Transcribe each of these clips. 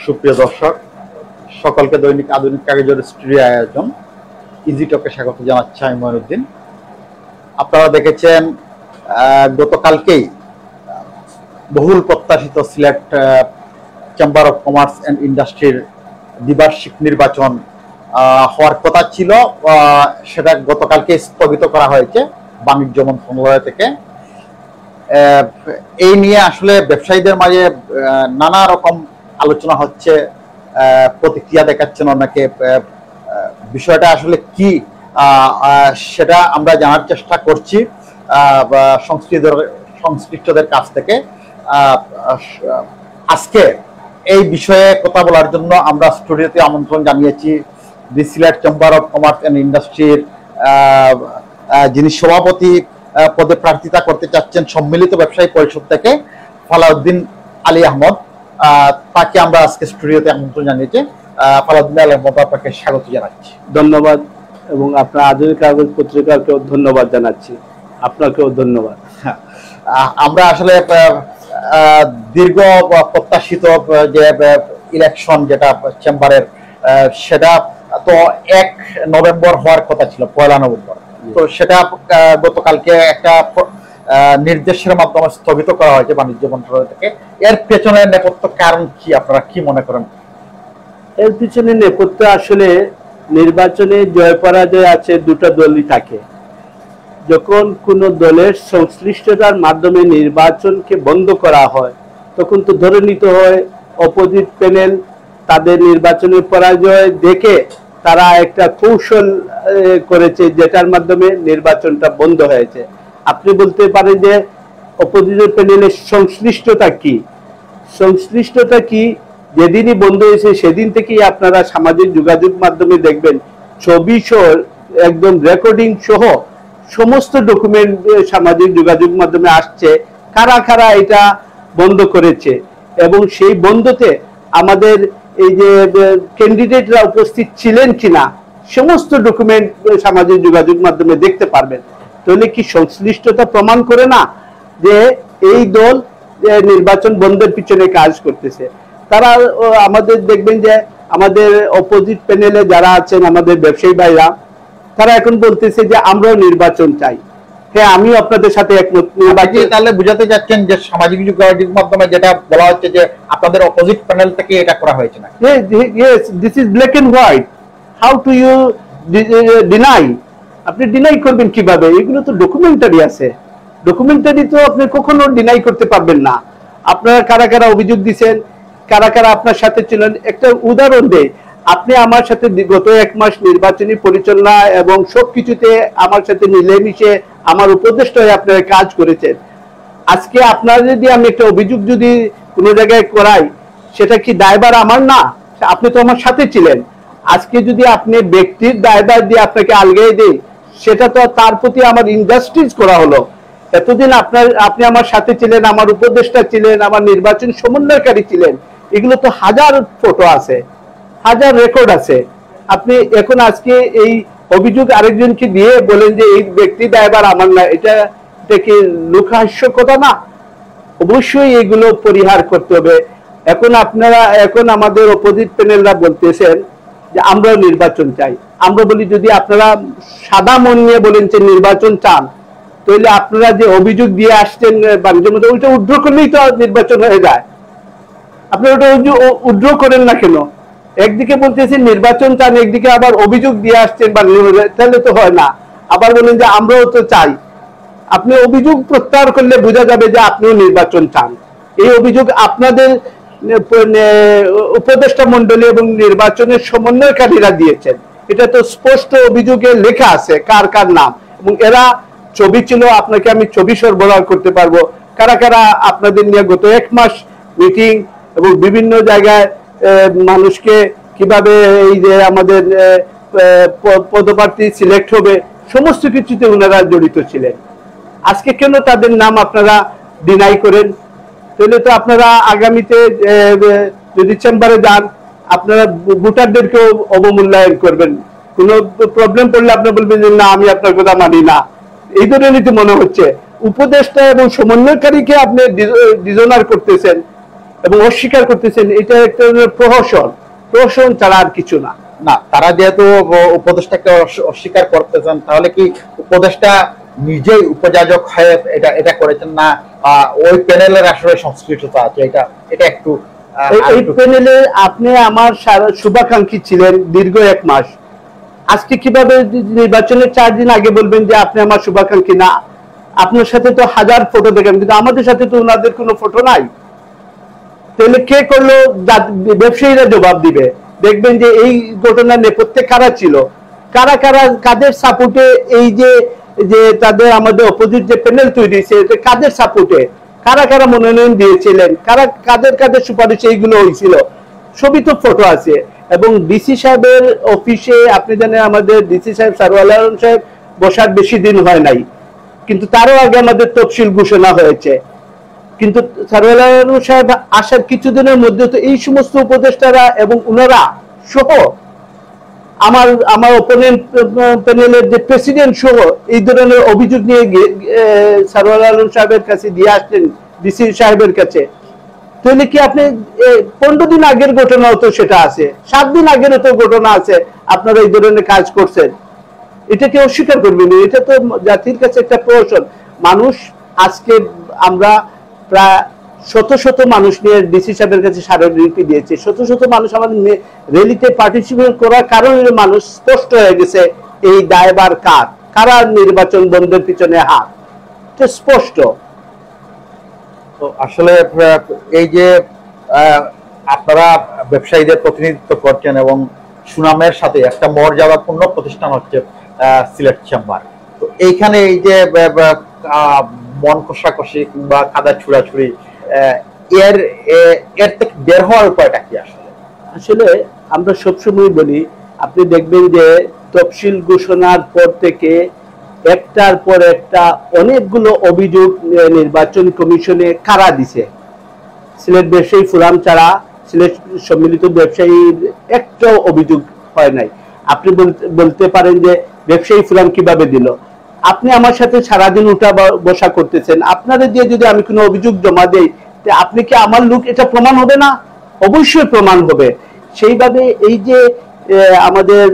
সুপ্রিয় দর্শক সকলকে দৈনিক আধুনিক কাগজের স্টুডিও আয়োজন ইজি টকে স্বাগত জানাচ্ছি আমি মঈনুদ্দিন। আপনারা দেখেছেন গতকালকেই বহুল প্রত্যাশিত Sylhet chamber of commerce and ইন্ডাস্ট্রির দ্বিবার্ষিক নির্বাচন হওয়ার কথা ছিল, সেটা গতকালকে স্থগিত করা হয়েছে বাণিজ্য মন্ত্রণালয় থেকে। এই নিয়ে আসলে ব্যবসায়ীদের মাঝে নানা রকম আলোচনা হচ্ছে, প্রতিক্রিয়া দেখাচ্ছেন অনেকে। বিষয়টা আসলে কি সেটা আমরা জানার চেষ্টা করছি সংশ্লিষ্টদের কাছ থেকে। আজকে এই বিষয়ে কথা বলার জন্য আমরা স্টুডিওতে আমন্ত্রণ জানিয়েছি the Sylhet chamber of commerce and ইন্ডাস্ট্রির যিনি সভাপতি পদে প্রার্থিতা করতে চাচ্ছেন সম্মিলিত ব্যবসায়ী পরিষদ থেকে ফালাউদ্দিন আলী আহমদ। তাকে আমরা আজকে স্টুডিওতে আমন্ত্রণ জানিয়েছি। ফালাউদ্দিন আলী আহমদ, আপনাকে স্বাগত জানাচ্ছি। ধন্যবাদ, এবং আপনার আধুনিক কাগজ পত্রিকাকেও ধন্যবাদ জানাচ্ছি। আপনাকেও ধন্যবাদ। আমরা আসলে দীর্ঘ প্রত্যাশিত যে ইলেকশন যেটা চেম্বারের, সেটা তো 1 নভেম্বর হওয়ার কথা ছিল, 1 নভেম্বর। তো সেটা গতকালকে একটা নির্দেশের মাধ্যমে স্থগিত করা হয়েছে বাণিজ্য মন্ত্রণালয় থেকে। এর পেছনে নেপথ্য কারণ কি, আপনারা কি মনে করেন? এর পিছনে নেপথ্য আসলে নির্বাচনে জয় পরাজয় আছে, দুটো দলই থাকে। যখন কোনো দলের সংশ্লিষ্টতার মাধ্যমে নির্বাচনকে বন্ধ করা হয়, তখন তো ধরে নিতে হয় অপোজিট প্যানেল তাদের নির্বাচনের পরাজয় দেখে তারা একটা কৌশল করেছে, যেটার মাধ্যমে নির্বাচনটা বন্ধ হয়েছে। আপনি বলতে পারেন যে অপোজিট প্যানেলের সংশ্লিষ্টতা কি? সংশ্লিষ্টতা কি, যেদিনই বন্ধ হয়েছে সেদিন থেকেই আপনারা সামাজিক যোগাযোগ মাধ্যমে দেখবেন ছবি সহ একদম রেকর্ডিং সহ সমস্ত ডকুমেন্ট সামাজিক যোগাযোগ মাধ্যমে আসছে কারা কারা এটা বন্ধ করেছে, এবং সেই বন্ধতে আমাদের এই যে ক্যান্ডিডেটরা উপস্থিত ছিলেন কিনা সমস্ত ডকুমেন্ট সামাজিক যোগাযোগ মাধ্যমে দেখতে পারবেন। তাহলে কি সংশ্লিষ্টতা প্রমাণ করে না যে এই দল নির্বাচন বন্ধের পিছনে কাজ করতেছে? তারা আমাদের দেখবেন যে আমাদের অপোজিট প্যানেলে যারা আছেন আমাদের ব্যবসায়ী ভাইরা, তারা এখন বলতেছে যে আমরাও নির্বাচন চাই। হ্যাঁ, আমিও আপনাদের সাথে একমত। তাহলে বুঝাতে যাচ্ছেন যে সামাজিক যোগাযোগ মাধ্যমে যেটা বলা হচ্ছে যে আপনাদের অপোজিট প্যানেল থেকে এটা করা হয়েছে না? Yes, this is black and white. How do you deny? আপনি ডিনাই করবেন কিভাবে? এগুলো তো ডকুমেন্টারি আছে। ডকুমেন্টারি তো আপনি কখনো ডিনাই করতে পারবেন না। আপনারা কারা কারা অভিযোগ দিচ্ছেন, কারা কারা আপনার সাথে ছিলেন, একটা উদাহরণ দেয়। আপনি আমার সাথে গত 1 মাস নির্বাচনী পরিচালনা এবং সবকিছুতে আমার সাথে মিলেমিশে আমার উপদেষ্টা হয়ে আপনারা কাজ করেছেন। আজকে আপনারা যদি আমি একটা অভিযোগ যদি কোনো জায়গায় করাই, সেটা কি দায়ভার আমার না? আপনি তো আমার সাথে ছিলেন। আজকে যদি আপনি ব্যক্তির দায়ভার দিয়ে আপনাকে আলগাই দেয়, সেটা তো তার প্রতি আমার ইনজাস্টিস করা হলো। এতদিন আপনি আমার সাথে ছিলেন, আমার উপদেষ্টা ছিলেন, আমার নির্বাচন সমন্বয়কারী ছিলেন। এগুলো তো হাজার ফটো আছে, হাজার রেকর্ড আছে। আপনি এখন আজকে এই অভিযোগ আরেকজনকে দিয়ে বলেন যে এই ব্যক্তি দায়ভার আমার না, এটা কি লোকহাস্য কথা না? অবশ্যই এগুলো পরিহার করতে হবে। এখন আমাদের অপোজিট প্যানেলরা বলতেছেন যে আমরাও নির্বাচন চাই। আমরা বলি, যদি আপনারা সাদা মন নিয়ে বলেন যে নির্বাচন চান, তাহলে আপনারা যে অভিযোগ দিয়ে আসছেন বাণিজ্যের মধ্যে, ওইটা উদ্র করলেই তো নির্বাচন হয়ে যায়। আপনারা ওটা উদ্র করেন না কেন? একদিকে বলতেছেন নির্বাচন চান, একদিকে আবার অভিযোগ দিয়ে আসছেন, তাহলে তো হয় না। আবার বলেন যে আমরাও তো চাই। আপনি অভিযোগ প্রত্যাহার করলে বোঝা যাবে যে আপনিও নির্বাচন চান। এই অভিযোগ আপনাদের উপদেষ্টা মন্ডলী এবং নির্বাচনের সমন্বয়কারীরা দিয়েছেন। এটা তো স্পষ্ট অভিযোগে লেখা আছে কার কার নাম, এবং এরা ছবি ছিল। আপনাকে আমি ছবি সরবরাহ করতে পারবো কারা কারা আপনাদের নিয়ে গত 1 মাস মিটিং এবং বিভিন্ন জায়গায় মানুষকে কিভাবে এই যে আমাদের পদপ্রার্থী সিলেক্ট হবে সমস্ত কিছুতে ওনারা জড়িত ছিলেন। আজকে কেন তাদের নাম আপনারা ডিনাই করেন? তাহলে তো আপনারা আগামীতে যদি চেম্বারে যান, আপনারা ভোটারদেরকেও অবমূল্যায়ন করবেন। কোনো প্রবলেম পড়লে আপনি বলবেন যে না, আমি আপনার কথা মানি না। এই ধরনেরই তো মনে হচ্ছে। উপদেষ্টা এবং সমন্বয়কারীকে আপনি ডিজনার করতেছেন। এবং অস্বীকার করতেছেন, এটা একটা প্রহসন ছাড়া আর কিছু না। না, তারা যেহেতু উপদেষ্টাকে অস্বীকার করতেছেন, তাহলে কি উপদেষ্টা নিজেই উপযাজক হয়ে এটা করেছেন না ওই প্যানেলের আসলে সংশ্লিষ্টতা আছে? এটা একটু এই প্যানেলে আপনি আমার শুভাকাঙ্ক্ষী ছিলেন দীর্ঘ 1 মাস। আজকে কিভাবে নির্বাচনের 4 দিন আগে বলবেন যে আপনি আমার শুভাকাঙ্ক্ষী না? আপনার সাথে তো হাজার ফটো দেখেন, কিন্তু আমাদের সাথে তো ওনাদের কোনো ফটো নাই। তাহলে কে করলো? ব্যবসায়ীরা জবাব দিবে। দেখবেন যে এই ঘটনার নেপথ্যে কারা ছিল, কাদের সাপোর্টে এই যে তাদের আমাদের অপোজিট যে প্যানেল তৈরি হয়েছে, কাদের সাপোর্টে, কারা মনোনয়ন দিয়েছিলেন, কাদের সুপারিশ এইগুলো হয়েছিল, সবই তো ফটো আছে। এবং ডিসি সাহেবের অফিসে আপনি জানেন আমাদের ডিসি সাহেব সারওয়ার আলম সাহেব বসার বেশি দিন হয় নাই, কিন্তু তারও আগে আমাদের তফসিল ঘোষণা হয়েছে। কিন্তু সারওয়ার আলম সাহেব আসার কিছুদিনের মধ্যে তো এই সমস্ত উপদেষ্টারা এবং উনারা সহ আমার অপোনেন্ট প্যানেলের যে প্রেসিডেন্ট সহ এই ধরনের অভিযোগ নিয়ে সারওয়ার আলম সাহেবের কাছে দিয়ে আসলেন, ডিসি সাহেবের কাছে। তাহলে কি আপনি 15 দিন আগের ঘটনাও তো সেটা আছে, 7 দিন আগেরও তো ঘটনা আছে, আপনারা এই ধরনের কাজ করছেন, এটাকে অস্বীকার করবেন? এটা তো জাতির কাছে একটা প্রহসন। মানুষ আজকে আমরা প্রায় শত মানুষ নিয়ে ডিসি সাহেবের কাছে স্মারকলিপি দিয়েছে, শত মানুষ আমাদের র্যালিতে পার্টিসিপেট করার কারণে মানুষ স্পষ্ট হয়ে গেছে এই দায়ভার কারা নির্বাচন বন্ধের পিছনে হাত, এটা স্পষ্ট। তো আসলে এই যে আপনারা ব্যবসায়ীদের প্রতিনিধিত্ব করছেন এবং সুনামের সাথে একটা মর্যাদাপূর্ণ প্রতিষ্ঠান হচ্ছে সিলেট চেম্বার, তো এইখানে এই যে মন কষাকষি কিংবা কাদা ছুড়াছুড়ি, এর থেকে বের হওয়ার উপায়টা কি? আসলে আমরা সবসময় বলি, আপনি দেখবেন যে তফসিল ঘোষণার পর থেকে একটার পর একটা অনেকগুলো অভিযোগ নির্বাচন কমিশনে কারা দিছে। সিলেট ব্যবসায়ী ফোরাম ছাড়া সিলেট সম্মিলিত ব্যবসায়ীর একটাও অভিযোগ হয় নাই। আপনি বলতে পারেন যে ব্যবসায়ী ফোরাম কিভাবে দিল? আপনি আমার সাথে সারাদিন উঠা বসা করতেছেন, আপনাদের দিয়ে যদি আমি কোনো অভিযোগ জমা দেই, আপনি কি আমার লোক, এটা প্রমাণ হবে না? অবশ্যই প্রমাণ হবে। সেইভাবে এই যে আমাদের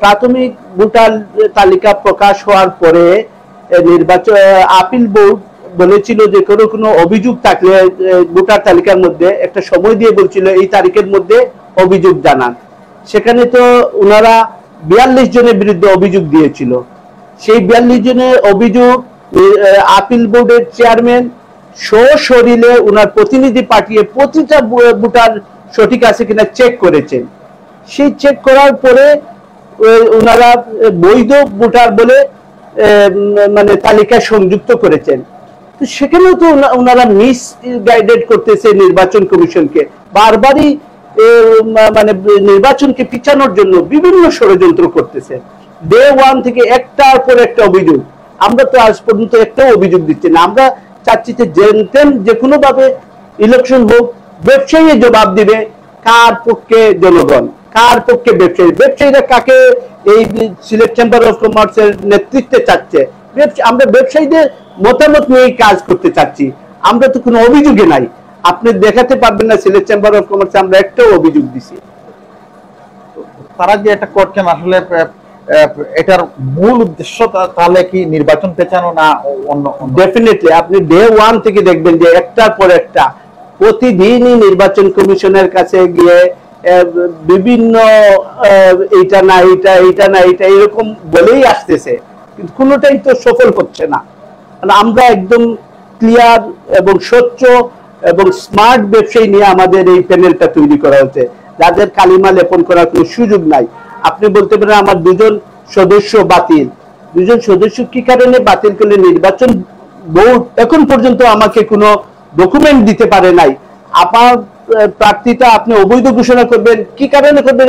প্রাথমিক ভোটার তালিকা প্রকাশ হওয়ার পরে নির্বাচন আপিল বোর্ড বলেছিল যে কোনো অভিযোগ থাকলে ভোটার তালিকার মধ্যে একটা সময় দিয়ে বলছিল এই তারিখের মধ্যে অভিযোগ জানান। সেখানে তো ওনারা 42 জনের বিরুদ্ধে অভিযোগ দিয়েছিল। সেই 42 জনের অভিযোগ আপিল বোর্ডের চেয়ারম্যান সশরীরে ওনার প্রতিনিধি পাঠিয়ে প্রতিটা ভোটার সঠিক আছে কিনা চেক করেছেন। সেই চেক করার পরে ওনারা বৈধ ভোটার বলে মানে তালিকায় সংযুক্ত করেছেন। তো সেখানেও তো ওনারা মিস গাইডেড করতেছে নির্বাচন কমিশনকে, বারবারই মানে নির্বাচনকে পিছানোর জন্য বিভিন্ন ষড়যন্ত্র করতেছে। ডে 1 থেকে একটার পর একটা অভিযোগ, আমরা তো আজ পর্যন্ত একটাও অভিযোগ দিচ্ছি না। আমরা চাচ্ছি যে কোনো ভাবে ইলেকশন হোক, ব্যবসায়ী জবাব দিবে কার পক্ষে জনগণ, কার পক্ষে ব্যবসায়ী, ব্যবসায়ীরা কাকে এই সিলেট চেম্বার অফ কমার্সের নেতৃত্বে চাচ্ছে। আমরা ব্যবসায়ীদের মতামত নিয়ে কাজ করতে চাচ্ছি, আমরা তো কোনো অভিযোগে নাই। আপনি দেখাতে পারবেন না সিলেট চেম্বার অফ কমার্সে আমরা একটাও অভিযোগ দিছি। তারা যে এটা করছেন আসলে এটার মূল উদ্দেশ্য তাহলে কি নির্বাচন পেছানো না অন্য? ডেফিনেটলি আপনি ডে 1 থেকে দেখবেন যে একটার পর একটা প্রতিদিনই নির্বাচন কমিশনের কাছে গিয়ে বিভিন্ন এইটা না এটা এরকম বলেই আসতেছে, কিন্তু কোনোটাই তো সফল হচ্ছে না। আমরা একদম ক্লিয়ার এবং স্বচ্ছ এবং স্মার্ট ব্যবসায়ী নিয়ে আমাদের এই প্যানেলটা তৈরি করা হচ্ছে, যাদের কালিমা লেপন করার কোনো সুযোগ নাই। আপনি বলতে পারেন আমার 2 সদস্য বাতিল, 2 সদস্য কি কারণে বাতিল করলে? নির্বাচন বোর্ড এখন পর্যন্ত আমাকে কোনো ডকুমেন্ট দিতে পারে নাই। আমার প্রার্থীটা আপনি অবৈধ ঘোষণা করবেন, কি কারণে করবেন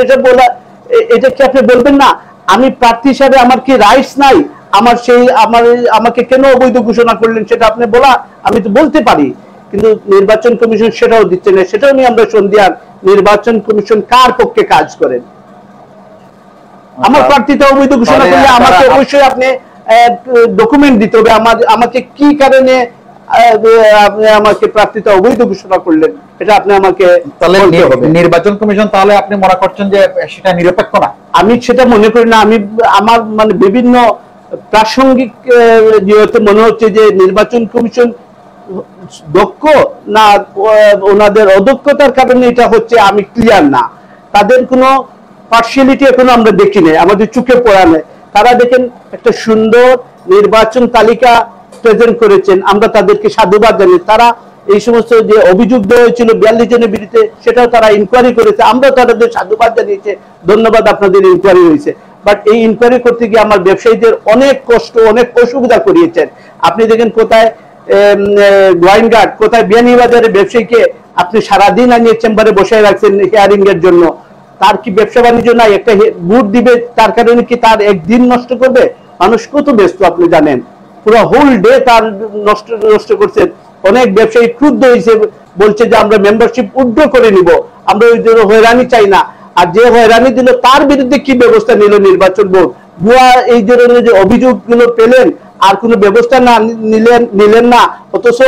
এটা কি আপনি বলবেন না? আমি প্রার্থী হিসাবে আমার কি রাইটস নাই? আমাকে কেন অবৈধ ঘোষণা করলেন সেটা আপনি বলা, আমি তো বলতে পারি, কিন্তু নির্বাচন কমিশন সেটাও দিচ্ছে না। সেটাও নিয়ে আমরা সন্দিহান, নির্বাচন কমিশন কার পক্ষে কাজ করেন? আমার প্রার্থীটা অবৈধ ঘোষণা করলে আমাকে অবশ্যই আপনি ডকুমেন্ট দিতে হবে, আমাকে কি কারণে আপনি আমাকে প্রার্থিতা অবৈধ ঘোষণা করলেন, এটা আপনি আমাকে তাহলে নির্বাচন কমিশন তাহলে আপনি মনে করছেন যে সেটা নিরপেক্ষ না? আমি সেটা মনে করি না। আমি আমার মানে বিভিন্ন প্রাসঙ্গিক ইয়েতে মনে হচ্ছে যে নির্বাচন কমিশন দক্ষ না ওনাদের অদক্ষতার কারণে এটা হচ্ছে, আমি ক্লিয়ার না। তাদের কোনো পার্সিয়ালিটি এখনো আমরা দেখি নাই, আমাদের চোখে পড়া নেই। তারা দেখেন একটা সুন্দর নির্বাচন তালিকা প্রেজেন্ট করেছেন, আমরা তাদেরকে সাধুবাদ জানি। তারা এই সমস্ত যে অভিযোগ দেওয়া হয়েছিল 42 জনের বিরুদ্ধে, সেটাও তারা ইনকোয়ারি করেছে, আমরা তাদের সাধুবাদ জানিয়েছে, ধন্যবাদ আপনাদের ইনকোয়ারি হয়েছে। বাট এই ইনকোয়ারি করতে গিয়ে আমার ব্যবসায়ীদের অনেক কষ্ট, অনেক অসুবিধা করিয়েছেন। আপনি দেখেন কোথায় গোয়াইনঘাট, কোথায় বিয়ানীবাজারে ব্যবসায়ীকে আপনি সারাদিন আনিয়ে চেম্বারে বসে রাখছেন হিয়ারিং এর জন্য। তার কি ব্যবসা বাণিজ্য নাই? একটা ভোট দিবে, তার কারণে কি তার একদিন নষ্ট করবে? মানুষ কত ব্যস্ত আপনি জানেন, পুরো হোল ডে তার নষ্ট করছেন। অনেক ব্যবসায়ী ক্রুদ্ধ হয়েছে, বলছে যে আমরা মেম্বারশিপ উইথড্র করে নিব, আমরা ওই জন্য হয়রানি চাই না। আর যে হয়রানি দিল তার বিরুদ্ধে কি ব্যবস্থা নিল নির্বাচন বোর্ড? ভুয়া এই ধরনের যে অভিযোগগুলো পেলেন আর কোনো ব্যবস্থা না নিলেন না, অথচ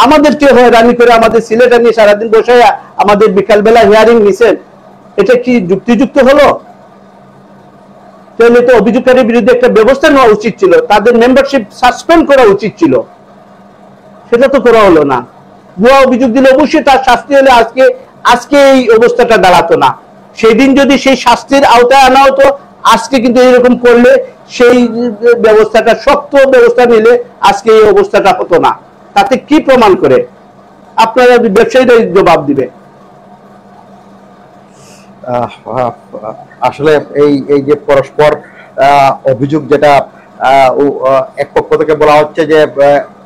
আমাদেরকে হয়রানি করে আমাদের সিলেট নিয়ে সারাদিন বসে আমাদের বিকালবেলা হিয়ারিং নিছেন। এটা কি যুক্তিযুক্ত হলো? তাহলে তো অভিযোগকারীর বিরুদ্ধে একটা ব্যবস্থা নেওয়া উচিত ছিল, তাদের মেম্বারশিপ সাসপেন্ড করা উচিত ছিল, সেটা তো করা হলো না। ভুয়া অভিযোগ দিলে অবশ্যই তার শাস্তি হলে আজকে এই অবস্থাটা দাঁড়াতো না। সেই দিন যদি সেই শাস্তির আওতায় আনা হতো, আজকে কিন্তু এরকম করলে সেই ব্যবস্থাটা, শক্ত ব্যবস্থা নিলে আজকে এই অবস্থাটা হতো না। তাতে কি প্রমাণ করে? আপনারা ব্যবসায়ীরা জবাব দিবে। আসলে এই যে পরস্পর অভিযোগ, যেটা এক পক্ষ থেকে বলা হচ্ছে যে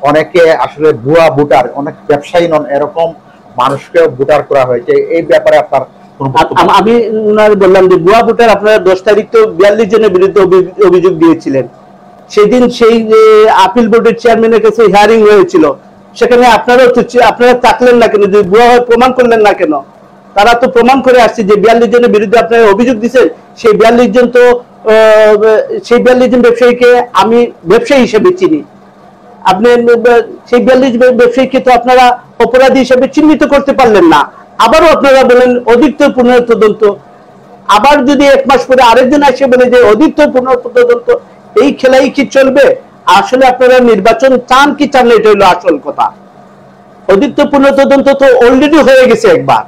অনেকে আসলে ভুয়া ভোটার, অনেক ব্যবসায়ী নন এরকম মানুষকে ভোটার করা হয়েছে, এই ব্যাপারে আপনার? আমি বললাম যে ভুয়া ভোটার, আপনারা 10 তারিখ তো 42 জনের বিরুদ্ধে অভিযোগ দিয়েছিলেন। সেদিন সেই আপিল বোর্ডের চেয়ারম্যানের কাছে হিয়ারিং হয়েছিল, সেখানে আপনারা থাকলেন না কেন? যে ভুয়া হয় প্রমাণ করলেন না কেন? তারা তো প্রমাণ করে আসছে যে 42 জনের বিরুদ্ধে আপনারা অভিযোগ দিচ্ছেন। সেই 42 জন তো সেই 42 জন ব্যবসায়ীকে আমি ব্যবসায়ী হিসেবে চিনি। আপনি সেই 42 ব্যবসায়ীকে তো আপনারা অপরাধী হিসেবে চিহ্নিত করতে পারলেন না। আবারও আপনারা বলেন অধিকতর পুনঃতদন্ত। আবার যদি 1 মাস পরে আরেকজন আসে বলে যে অধিকতর পুনঃতদন্ত, এই খেলাই কি চলবে? আসলে আপনারা নির্বাচন চান কি চান না, এটা হলো আসল কথা। অধিকতর পুনঃতদন্ত তো অলরেডি হয়ে গেছে একবার,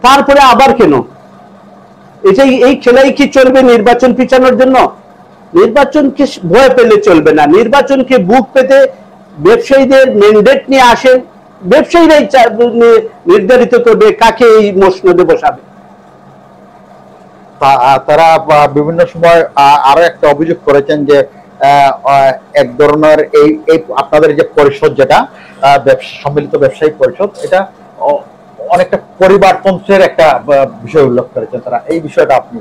তারপরে আবার কেন? এই খেলাই কি চলবে নির্বাচন পিছানোর জন্য? নির্বাচনকে ভয় পেলে চলবে না, নির্বাচনকে বুক পেতে ব্যবসায়ীদের ম্যান্ডেট নিয়ে আসেন, ব্যবসায়ীরাই নির্ধারিত করবে কাকে এই মসনদে বসাবে। তারা বিভিন্ন সময় আরো একটা অভিযোগ করেছেন যে এক ধরনের এই আপনাদের যে পরিষদ, যেটা সম্মিলিত ব্যবসায়িক পরিষদ, এটা অনেকটা পরিবারতন্ত্রের একটা বিষয় উল্লেখ করেছেন তারা। এই বিষয়টা আপনি?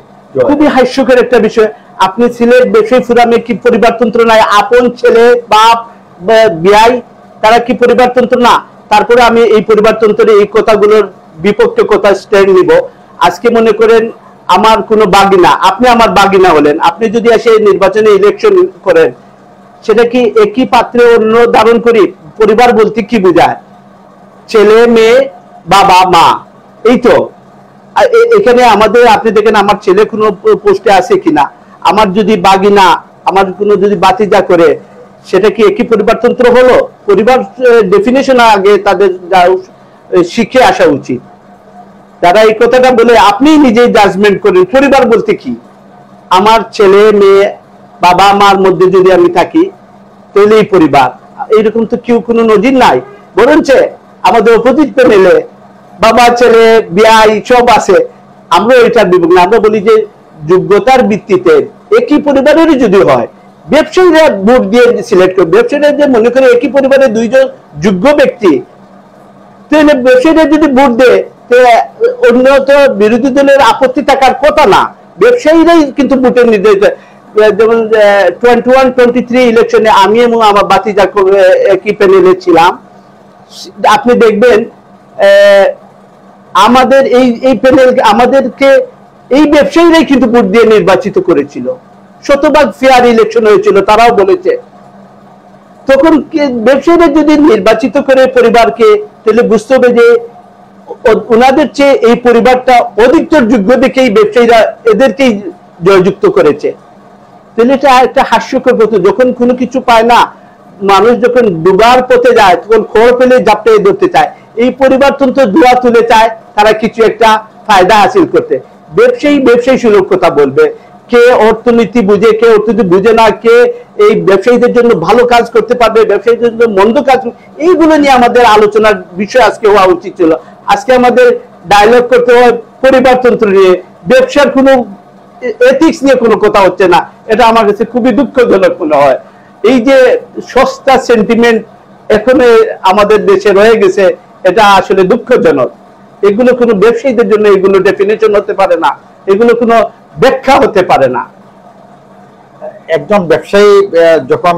খুবই হাস্যকর একটা বিষয়। আপনি সিলেট ব্যবসায়ী ফোরামে কি পরিবারতন্ত্র নাই? আপন ছেলে, বাপ, বিয়াই, তারা কি পরিবারতন্ত্র না? তারপরে আমি এই পরিবারতন্ত্রের এই কথাগুলোর বিপক্ষে কথা স্ট্যান্ড নিব। আজকে মনে করেন আমার কোনো বাগিনা, আপনি আমার বাগিনা হলেন, আপনি যদি এসে নির্বাচনে ইলেকশন করেন, সেটা কি একই পাত্রে অন্য ধারণ করি? পরিবার বলতে কি বোঝায়? ছেলে, মেয়ে, বাবা, মা, এই তো। এখানে আমাদের, আপনি দেখেন আমার ছেলে কোনো পোস্টে আছে কিনা, আমার যদি বাগিনা, আমার কোনো যদি বাতিজা করে, সেটা কি একই পরিবারতন্ত্র হলো? পরিবার ডেফিনেশন আগে তাদের শিখে আসা উচিত। যারা এই কথাটা বলে আপনি নিজেই জাজমেন্ট করেন পরিবার বলতে কি। আমার ছেলে, মেয়ে, বাবা, মার মধ্যে যদি আমি থাকি, তাহলে এই পরিবার। এইরকম তো কেউ কোনো নজির নাই। বরঞ্চ আমাদের অপোজিট প্যানেলে বাবা, ছেলে, বিয়াই সব আছে, আমরা এটার বিপক্ষে। আমরা বলি যে যোগ্যতার ভিত্তিতে একই পরিবারেরই যদি হয়, ব্যবসায়ীরা ভোট দিয়ে সিলেক্ট করবে। ব্যবসায়ীরা যে মনে করে একই পরিবারে 2 জন যোগ্য ব্যক্তি, তাহলে ব্যবসায়ীরা যদি ভোট দেয়, অন্য তো বিরোধী দলের আপত্তি থাকার কথা না। ব্যবসায়ীরাই কিন্তু ভোটের নির্ধারিত। যেমন 21-23 ইলেকশনে আমি এবং আমার বাতিজা একই প্যানেলে ছিলাম। আপনি দেখবেন আমাদের এই প্যানেল, আমাদেরকে এই ব্যবসায়ীরাই কিন্তু ভোট দিয়ে নির্বাচিত করেছিল। শতভাগ ফেয়ার ইলেকশন হয়েছিল, তারাও বলেছে। তো তখন ব্যবসায়ীরা যদি নির্বাচিত করে পরিবারকে, তাহলে বুঝতে হবে যে ওনাদের চেয়ে এই পরিবারটা অধিকতর যোগ্য দেখেই ব্যবসায়ীরা এদেরকেই জয়যুক্ত করেছে। তাহলে এটা একটা হাস্যকর কথা। যখন কোনো কিছু পায় না, মানুষ যখন ডুবার পথে যায়, তখন খড় পেলে জাপটাই ধরতে চায়। এই পরিবারতন্ত্র দোয়া তুলে চায় তারা কিছু একটা ফায়দা হাসিল করতে। ব্যবসায়ী সুলভ কথা বলবে, কে অর্থনীতি বুঝে, কে অর্থনীতি বুঝে না, কে এই ব্যবসায়ীদের জন্য ভালো কাজ করতে পারবে, ব্যবসায়ীদের জন্য মন্দ কাজ, এইগুলো নিয়ে আমাদের আলোচনার বিষয় আজকে হওয়া উচিত ছিল। আজকে আমাদের ডায়লগ করতে হয় পরিবারতন্ত্র নিয়ে, ব্যবসার কোনো এথিক্স নিয়ে কোনো কথা হচ্ছে না। এটা আমার কাছে খুবই দুঃখজনক মনে হয়। এই যে সস্তা সেন্টিমেন্ট এখন আমাদের দেশে রয়ে গেছে, এটা আসলে দুঃখজনক। এগুলো কোনো ব্যবসায়ীদের জন্য এগুলো ডেফিনেশন হতে পারে না, এগুলো কোনো ব্যাখ্যা হতে পারে না। একজন ব্যবসায়ী যখন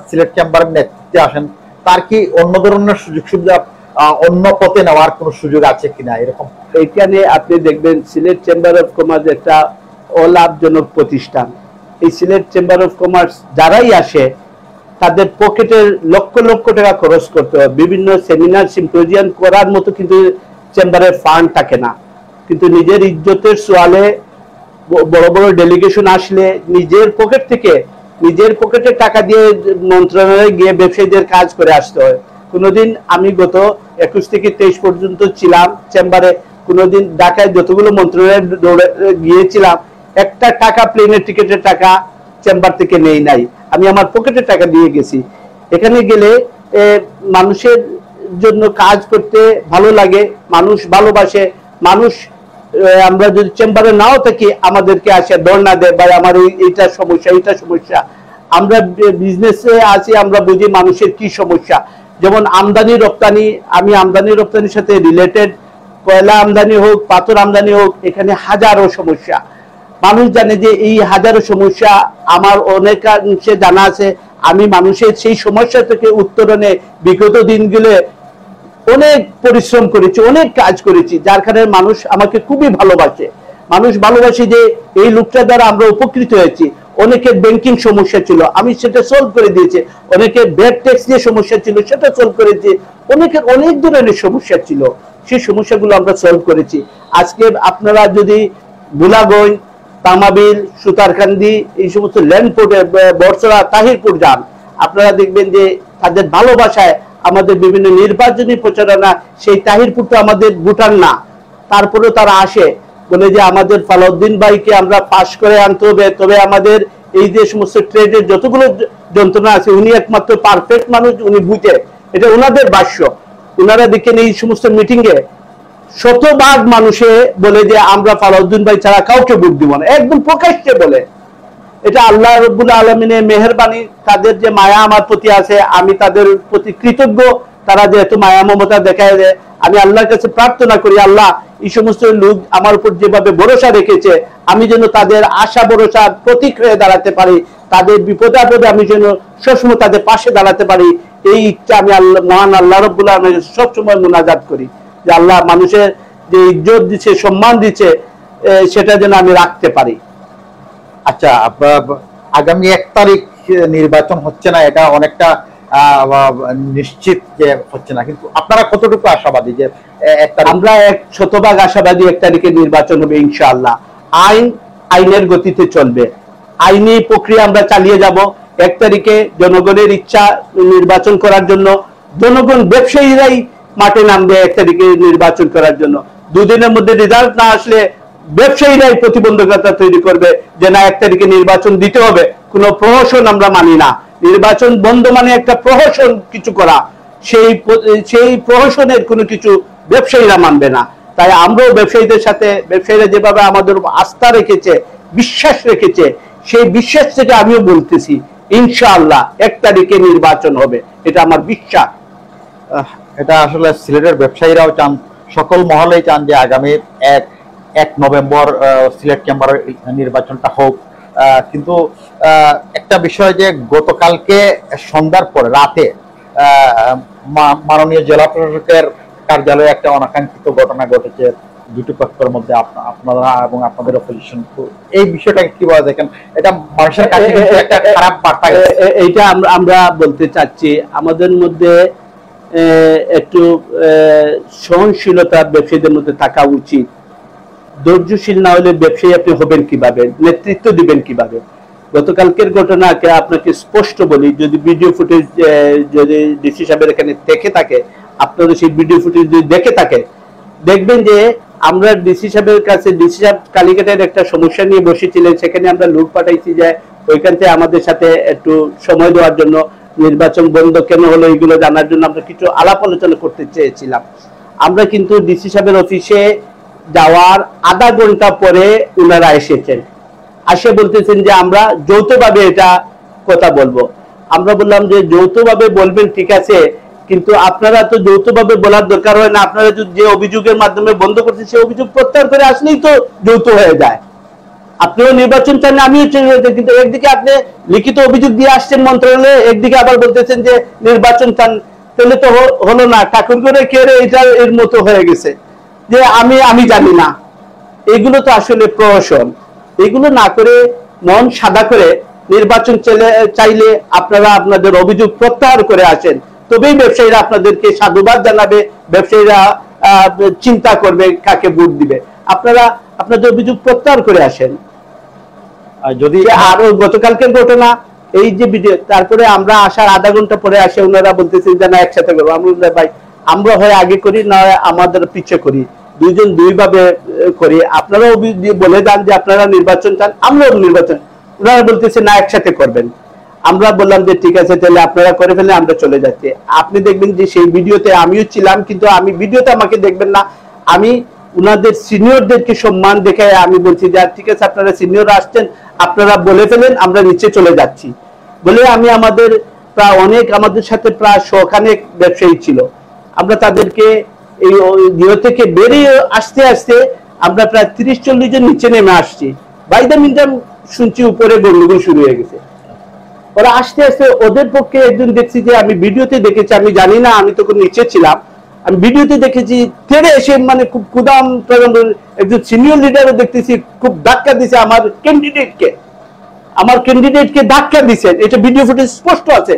সিলেট চেম্বারের নেতৃত্বে আসেন, তার কি অন্য ধরনের সুযোগ সুবিধা অন্য পথে নেওয়ার কোনো সুযোগ আছে কিনা? এরকম এখানে আপনি দেখবেন সিলেট চেম্বার অফ কমার্স একটা অলাভজনক প্রতিষ্ঠান। এই সিলেট চেম্বার অফ কমার্স যারাই আসে তাদের পকেটের লক্ষ লক্ষ টাকা খরচ করতে হয়। বিভিন্ন সেমিনার সিম্পোজিয়াম করার মতো কিন্তু চেম্বারের ফান্ড থাকে না। কিন্তু নিজের ইজ্জতের সোয়ালে বড় বড় ডেলিগেশন আসলে নিজের পকেট থেকে, নিজের পকেটে টাকা দিয়ে মন্ত্রণালয়ে গিয়ে ব্যবসায়ীদের কাজ করে আসতে হয়। কোনোদিন আমি গত 21 থেকে 23 পর্যন্ত ছিলাম চেম্বারে, কোনোদিন ঢাকায় যতগুলো মন্ত্রণালয়ে গিয়েছিলাম, একটা টাকা প্লেনের টিকিটের টাকা চেম্বার থেকে নেই নাই, আমি আমার পকেটের টাকা দিয়ে গেছি। এখানে গেলে মানুষের জন্য কাজ করতে ভালো লাগে, মানুষ ভালোবাসে, মানুষ আমরা যদি চেম্বারে নাও থাকি আমাদেরকে আসে ধর্ণা দেয়, ভাই আমার এইটা সমস্যা, এইটা সমস্যা। আমরা বিজনেসে আছি, আমরা বুঝি মানুষের কি সমস্যা। যেমন আমদানি রপ্তানি, আমি আমদানি রপ্তানির সাথে রিলেটেড, কয়লা আমদানি হোক, পাথর আমদানি হোক, এখানে হাজারো সমস্যা। মানুষ জানে যে এই হাজারো সমস্যা আমার অনেকাংশে জানা আছে। আমি মানুষের সেই সমস্যা থেকে উত্তরণে বিগত দিনগুলো অনেক পরিশ্রম করেছি, অনেক কাজ করেছি, যার কারণে মানুষ আমাকে খুবই ভালোবাসে। মানুষ ভালোবাসে যে এই লোকটা দ্বারা আমরা উপকৃত হয়েছি। অনেকের ব্যাংকিং সমস্যা ছিল, আমি সেটা সলভ করে দিয়েছি। অনেকের ব্যাড ট্যাক্স নিয়ে সমস্যা ছিল, সেটা সলভ করেছি। অনেকের অনেক ধরনের সমস্যা ছিল, সেই সমস্যাগুলো আমরা সলভ করেছি। আজকে আপনারা যদি বুলাগঞ্জ, তামাবিল, সুতারকান্দি, এই সমস্ত ল্যান্ডপোর্টে, বর্ষরা, তাহিরপুর যান, আপনারা দেখবেন যে তাদের ভালোবাসায় আমাদের বিভিন্ন নির্বাচনী প্রচারণা, সেই তাহিরপুর তো আমাদের ভুটান না, তারপরেও তারা আসে, বলে যে আমাদের ফালাউদ্দিন ভাইকে আমরা পাশ করে আনতে হবে, তবে আমাদের এই যে সমস্ত ট্রেডের যতগুলো যন্ত্রণা আছে, উনি একমাত্র পারফেক্ট মানুষ, উনি বুঝে। এটা ওনাদের ভাষ্য। ওনারা দেখেন এই সমস্ত মিটিং এ শতভাগ মানুষে বলে যে আমরা ফালাউদ্দিন ভাই ছাড়া কাউকে ভোট দিব না, একদম প্রকাশ্যে বলে। এটা আল্লাহ রাব্বুল আলামিনের মেহেরবানি, তাদের যে মায়া আমার প্রতি আছে, আমি তাদের প্রতি কৃতজ্ঞ। তারা যে এত মায়া মমতা দেখায় দেয়, আমি আল্লাহর কাছে প্রার্থনা করি, আল্লাহ এই সমস্ত লোক আমার উপর যেভাবে ভরসা রেখেছে, আমি যেন তাদের আশা ভরসার প্রতীক হয়ে দাঁড়াতে পারি, তাদের বিপদে আপদে আমি যেন সবসময় তাদের পাশে দাঁড়াতে পারি, এই ইচ্ছা আমি আল্লাহ, মহান আল্লাহ রাব্বুল আলামিনের সবসময় মুনাজাত করি যে আল্লাহ মানুষের যে ইজ্জত দিচ্ছে, সম্মান দিচ্ছে, সেটা যেন আমি রাখতে পারি। আচ্ছা, আগামী 1 তারিখ নির্বাচন হচ্ছে না, এটা অনেকটা নিশ্চিত যে হচ্ছে না, কিন্তু আপনারা কতটুকু আশাবাদী যে 1 তারিখ? আমরা 100% আশাবাদী 1 তারিখে নির্বাচন হবে ইনশাআল্লাহ। আইনের গতিতে চলবে, আইনি প্রক্রিয়া আমরা চালিয়ে যাব। 1 তারিখে জনগণের ইচ্ছা নির্বাচন করার জন্য, জনগণ ব্যবসায়ীরাই মাঠে নামবে 1 তারিখে নির্বাচন করার জন্য। দুদিনের মধ্যে রেজাল্ট না আসলে ব্যবসায়ীরাই প্রতিবন্ধকতা তৈরি করবে যে না 1 তারিখে নির্বাচন দিতে হবে। কোনো প্রহসন আমরা মানি না। নির্বাচন বন্ধ মানে একটা প্রহসন কিছু করা, সেই প্রহসনের কোনো কিছু ব্যবসায়ীরা মানবে না। তাই আমরাও ব্যবসায়ীদের সাথে, ব্যবসায়ীরা যেভাবে আমাদের আস্থা রেখেছে, বিশ্বাস রেখেছে, সেই বিশ্বাস থেকে আমিও বলতেছি ইনশাআল্লাহ 1 তারিখে নির্বাচন হবে, এটা আমার বিশ্বাস। এটা আসলে সিলেটের ব্যবসায়ীরাও চান, সকল মহলেই চান যে আগামী 1 নভেম্বর সিলেট চেম্বারের নির্বাচনটা হোক। কিন্তু একটা বিষয় যে গতকালকে সন্ধ্যার পরে রাতে মাননীয় জেলা প্রশাসকের কার্যালয়ে একটা অনাকাঙ্ক্ষিত ঘটনা ঘটেছে, দুটো পক্ষের মধ্যে আপনারা এবং আপনাদের অপোজিশন, এই বিষয়টা কিভাবে দেখেন? এটা মানুষের কাছে একটা খারাপ বার্তা। এইটা আমরা বলতে চাচ্ছি, আমাদের মধ্যে একটু সহনশীলতা ব্যবসায়ীদের মধ্যে থাকা উচিত। ধৈর্যশীল না হলে ব্যবসায়ী আপনি হবেন কিভাবে, নেতৃত্ব দিবেন কিভাবে? গতকালকের ঘটনাকে আপনাকে স্পষ্ট বলি, যদি ভিডিও ফুটেজ যদি ডিসি সাহেবের এখানে দেখে থাকে, আপনাদের সেই ভিডিও ফুটেজ যদি দেখে থাকে, দেখবেন যে আমরা ডিসি সাহেবের কাছে, ডিসি সাহেব কালীঘাটের একটা সমস্যা নিয়ে বসেছিলেন, সেখানে আমরা লোক পাঠাইছি যে ওইখান থেকে আমাদের সাথে একটু সময় দেওয়ার জন্য, নির্বাচন বন্ধ কেন হলো এগুলো জানার জন্য আমরা কিছু আলাপ আলোচনা করতে চেয়েছিলাম। আমরা কিন্তু ডিসি সাহেবের অফিসে যাওয়ার আধা ঘন্টা পরে ওনারা এসেছেন, আসে বলতেছেন যে আমরা যৌথভাবে এটা কথা বলবো। আমরা বললাম যে যৌথভাবে বলবেন ঠিক আছে, কিন্তু আপনারা তো যৌথভাবে বলার দরকার হয় না, আপনারা যে অভিযোগের মাধ্যমে বন্ধ করছেন সেই অভিযোগ প্রত্যাহার করে আসলেই তো যৌথ হয়ে যায়। আপনিও নির্বাচন চান, আমিও চাই, কিন্তু একদিকে আপনি লিখিত অভিযোগ দিয়ে আসছেন মন্ত্রণালয়ে, একদিকে আবার বলতেছেন যে নির্বাচন চান, তাহলে তো হলো না। ঠাকুর করে কেড়ে এটা এর মতো হয়ে গেছে যে আমি জানি না। এগুলো তো আসলে প্রহসন। এগুলো না করে মন সাদা করে নির্বাচন চাইলে আপনারা আপনাদের অভিযোগ প্রত্যাহার করে আসেন, তবেই ব্যবসায়ীরা আপনাদেরকে সাধুবাদ জানাবে, ব্যবসায়ীরা চিন্তা করবে কাকে ভোট দিবে। আপনারা আপনাদের অভিযোগ প্রত্যাহার করে আসেন। যদি আরো গতকালকের ঘটনা, এই যে ভিডিও, তারপরে আমরা আসার আধা ঘন্টা পরে আসে ওনারা বলতেছেন যে না একসাথে করবো। আমরা ভাই, আমরা হয় আগে করি না আমাদের পিছে করি, দুইজন দুইভাবে করি। আপনারাও বলে দেন যে আপনারা নির্বাচন চান, আমরাও নির্বাচন। ওনারা বলতেছে না একসাথে করবেন। আমরা বললাম যে ঠিক আছে, তাহলে আপনারা করে ফেলে, আমরা চলে যাচ্ছি। আপনি দেখবেন যে সেই ভিডিওতে আমিও ছিলাম, কিন্তু আমি ভিডিওতে আমাকে দেখবেন না, আমি উনাদের সিনিয়রদেরকে সম্মান দেখে আমি বলছি যে ঠিক আছে আপনারা সিনিয়র আসছেন, আপনারা বলে ফেলেন, আমরা নিচে চলে যাচ্ছি বলে আমি আমাদের প্রায় আমাদের সাথে প্রায় 100 ব্যবসায়ী ছিল, আমরা তাদেরকে এই ইয়ে থেকে বেরিয়ে আসতে আসতে আমরা প্রায় 30-40 জন নিচে নেমে আসছি। বাই দ্য মিন টাইম শুনছি উপরে গন্ডগোল শুরু হয়ে গেছে। ওরা আস্তে আস্তে ওদের পক্ষে একজন দেখছি যে আমি ভিডিওতে দেখেছি, আমি জানি না, আমি তখন নিচে ছিলাম, আমি ভিডিওতে দেখেছি তেড়ে এসে মানে খুব কুদাম একজন সিনিয়র লিডারও দেখতেছি খুব ধাক্কা দিছে আমার ক্যান্ডিডেটকে ধাক্কা দিছে। এটা ভিডিও ফুটেজ স্পষ্ট আছে,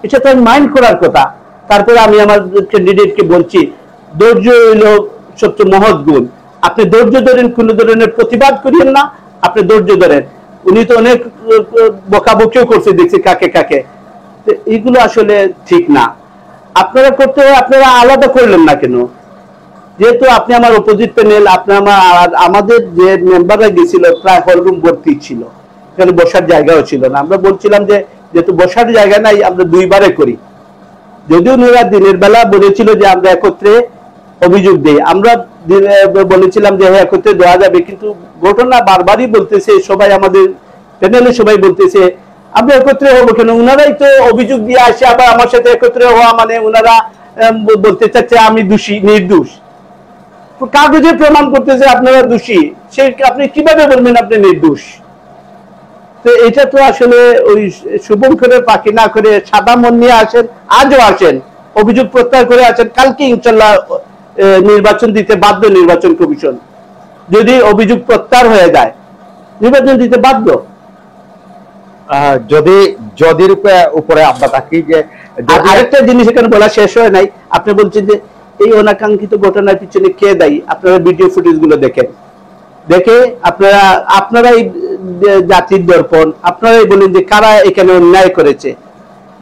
এটা তো মাইন্ড করার কথা। তারপরে আমি আমার ক্যান্ডিডেটকে বলছি ধৈর্য হইলো সবচেয়ে মহৎ গুণ, আপনি ধৈর্য ধরেন, কোনো ধরনের প্রতিবাদ করিয়েন না, আপনি ধৈর্য ধরেন। উনি তো অনেক বকাবকিও করছে দেখছি কাকে কাকে, এইগুলো আসলে ঠিক না। আপনারা করতে হয়, আপনারা আলাদা করলেন না কেন? যেহেতু আপনি আমার অপোজিট প্যানেল, আমাদের যে মেম্বাররা গেছিল প্রায় হলরুম ভর্তি ছিল, এখানে বসার জায়গাও ছিল না। আমরা বলছিলাম যে যেহেতু বসার জায়গা নাই আমরা 2বারে করি, যদিও ওনারা দিনের বেলা বলেছিল যে আমরা একত্রে অভিযোগ দিই, আমরা বলেছিলাম যে হ্যাঁ একত্রে দেওয়া যাবে, কিন্তু ঘটনা বারবারই বলতেছে, সবাই আমাদের প্যানেলে সবাই বলতেছে আমরা একত্রে হবো কেন? ওনারাই তো অভিযোগ দিয়ে আসে, আবার আমার সাথে একত্রে হওয়া মানে ওনারা বলতে চাচ্ছে আমি দোষী, নির্দোষ। কাগজে প্রমাণ করতেছে আপনারা দোষী, সে আপনি কিভাবে বলবেন আপনি নির্দোষ? তো এটা তো আসলে ওই শুভঙ্করের পাখি না করে সাদা মন নিয়ে আসেন, আজও আসেন, অভিযোগ প্রত্যাহার করে আসেন, কালকে ইনশাল্লাহ নির্বাচন দিতে বাধ্য নির্বাচন কমিশন। যদি অভিযোগ প্রত্যাহার হয়ে যায় নির্বাচন দিতে বাধ্য। যদি উপরে আমরা থাকি যে আরেকটা জিনিস এখানে বলা শেষ হয় নাই, আপনি বলছেন যে এই অনাকাঙ্ক্ষিত ঘটনার পিছনে কে দায়ী? আপনারা ভিডিও ফুটেজ গুলো দেখে আপনারাই জাতির দর্পণ, আপনারাই বলেন যে কারা এখানে অন্যায় করেছে।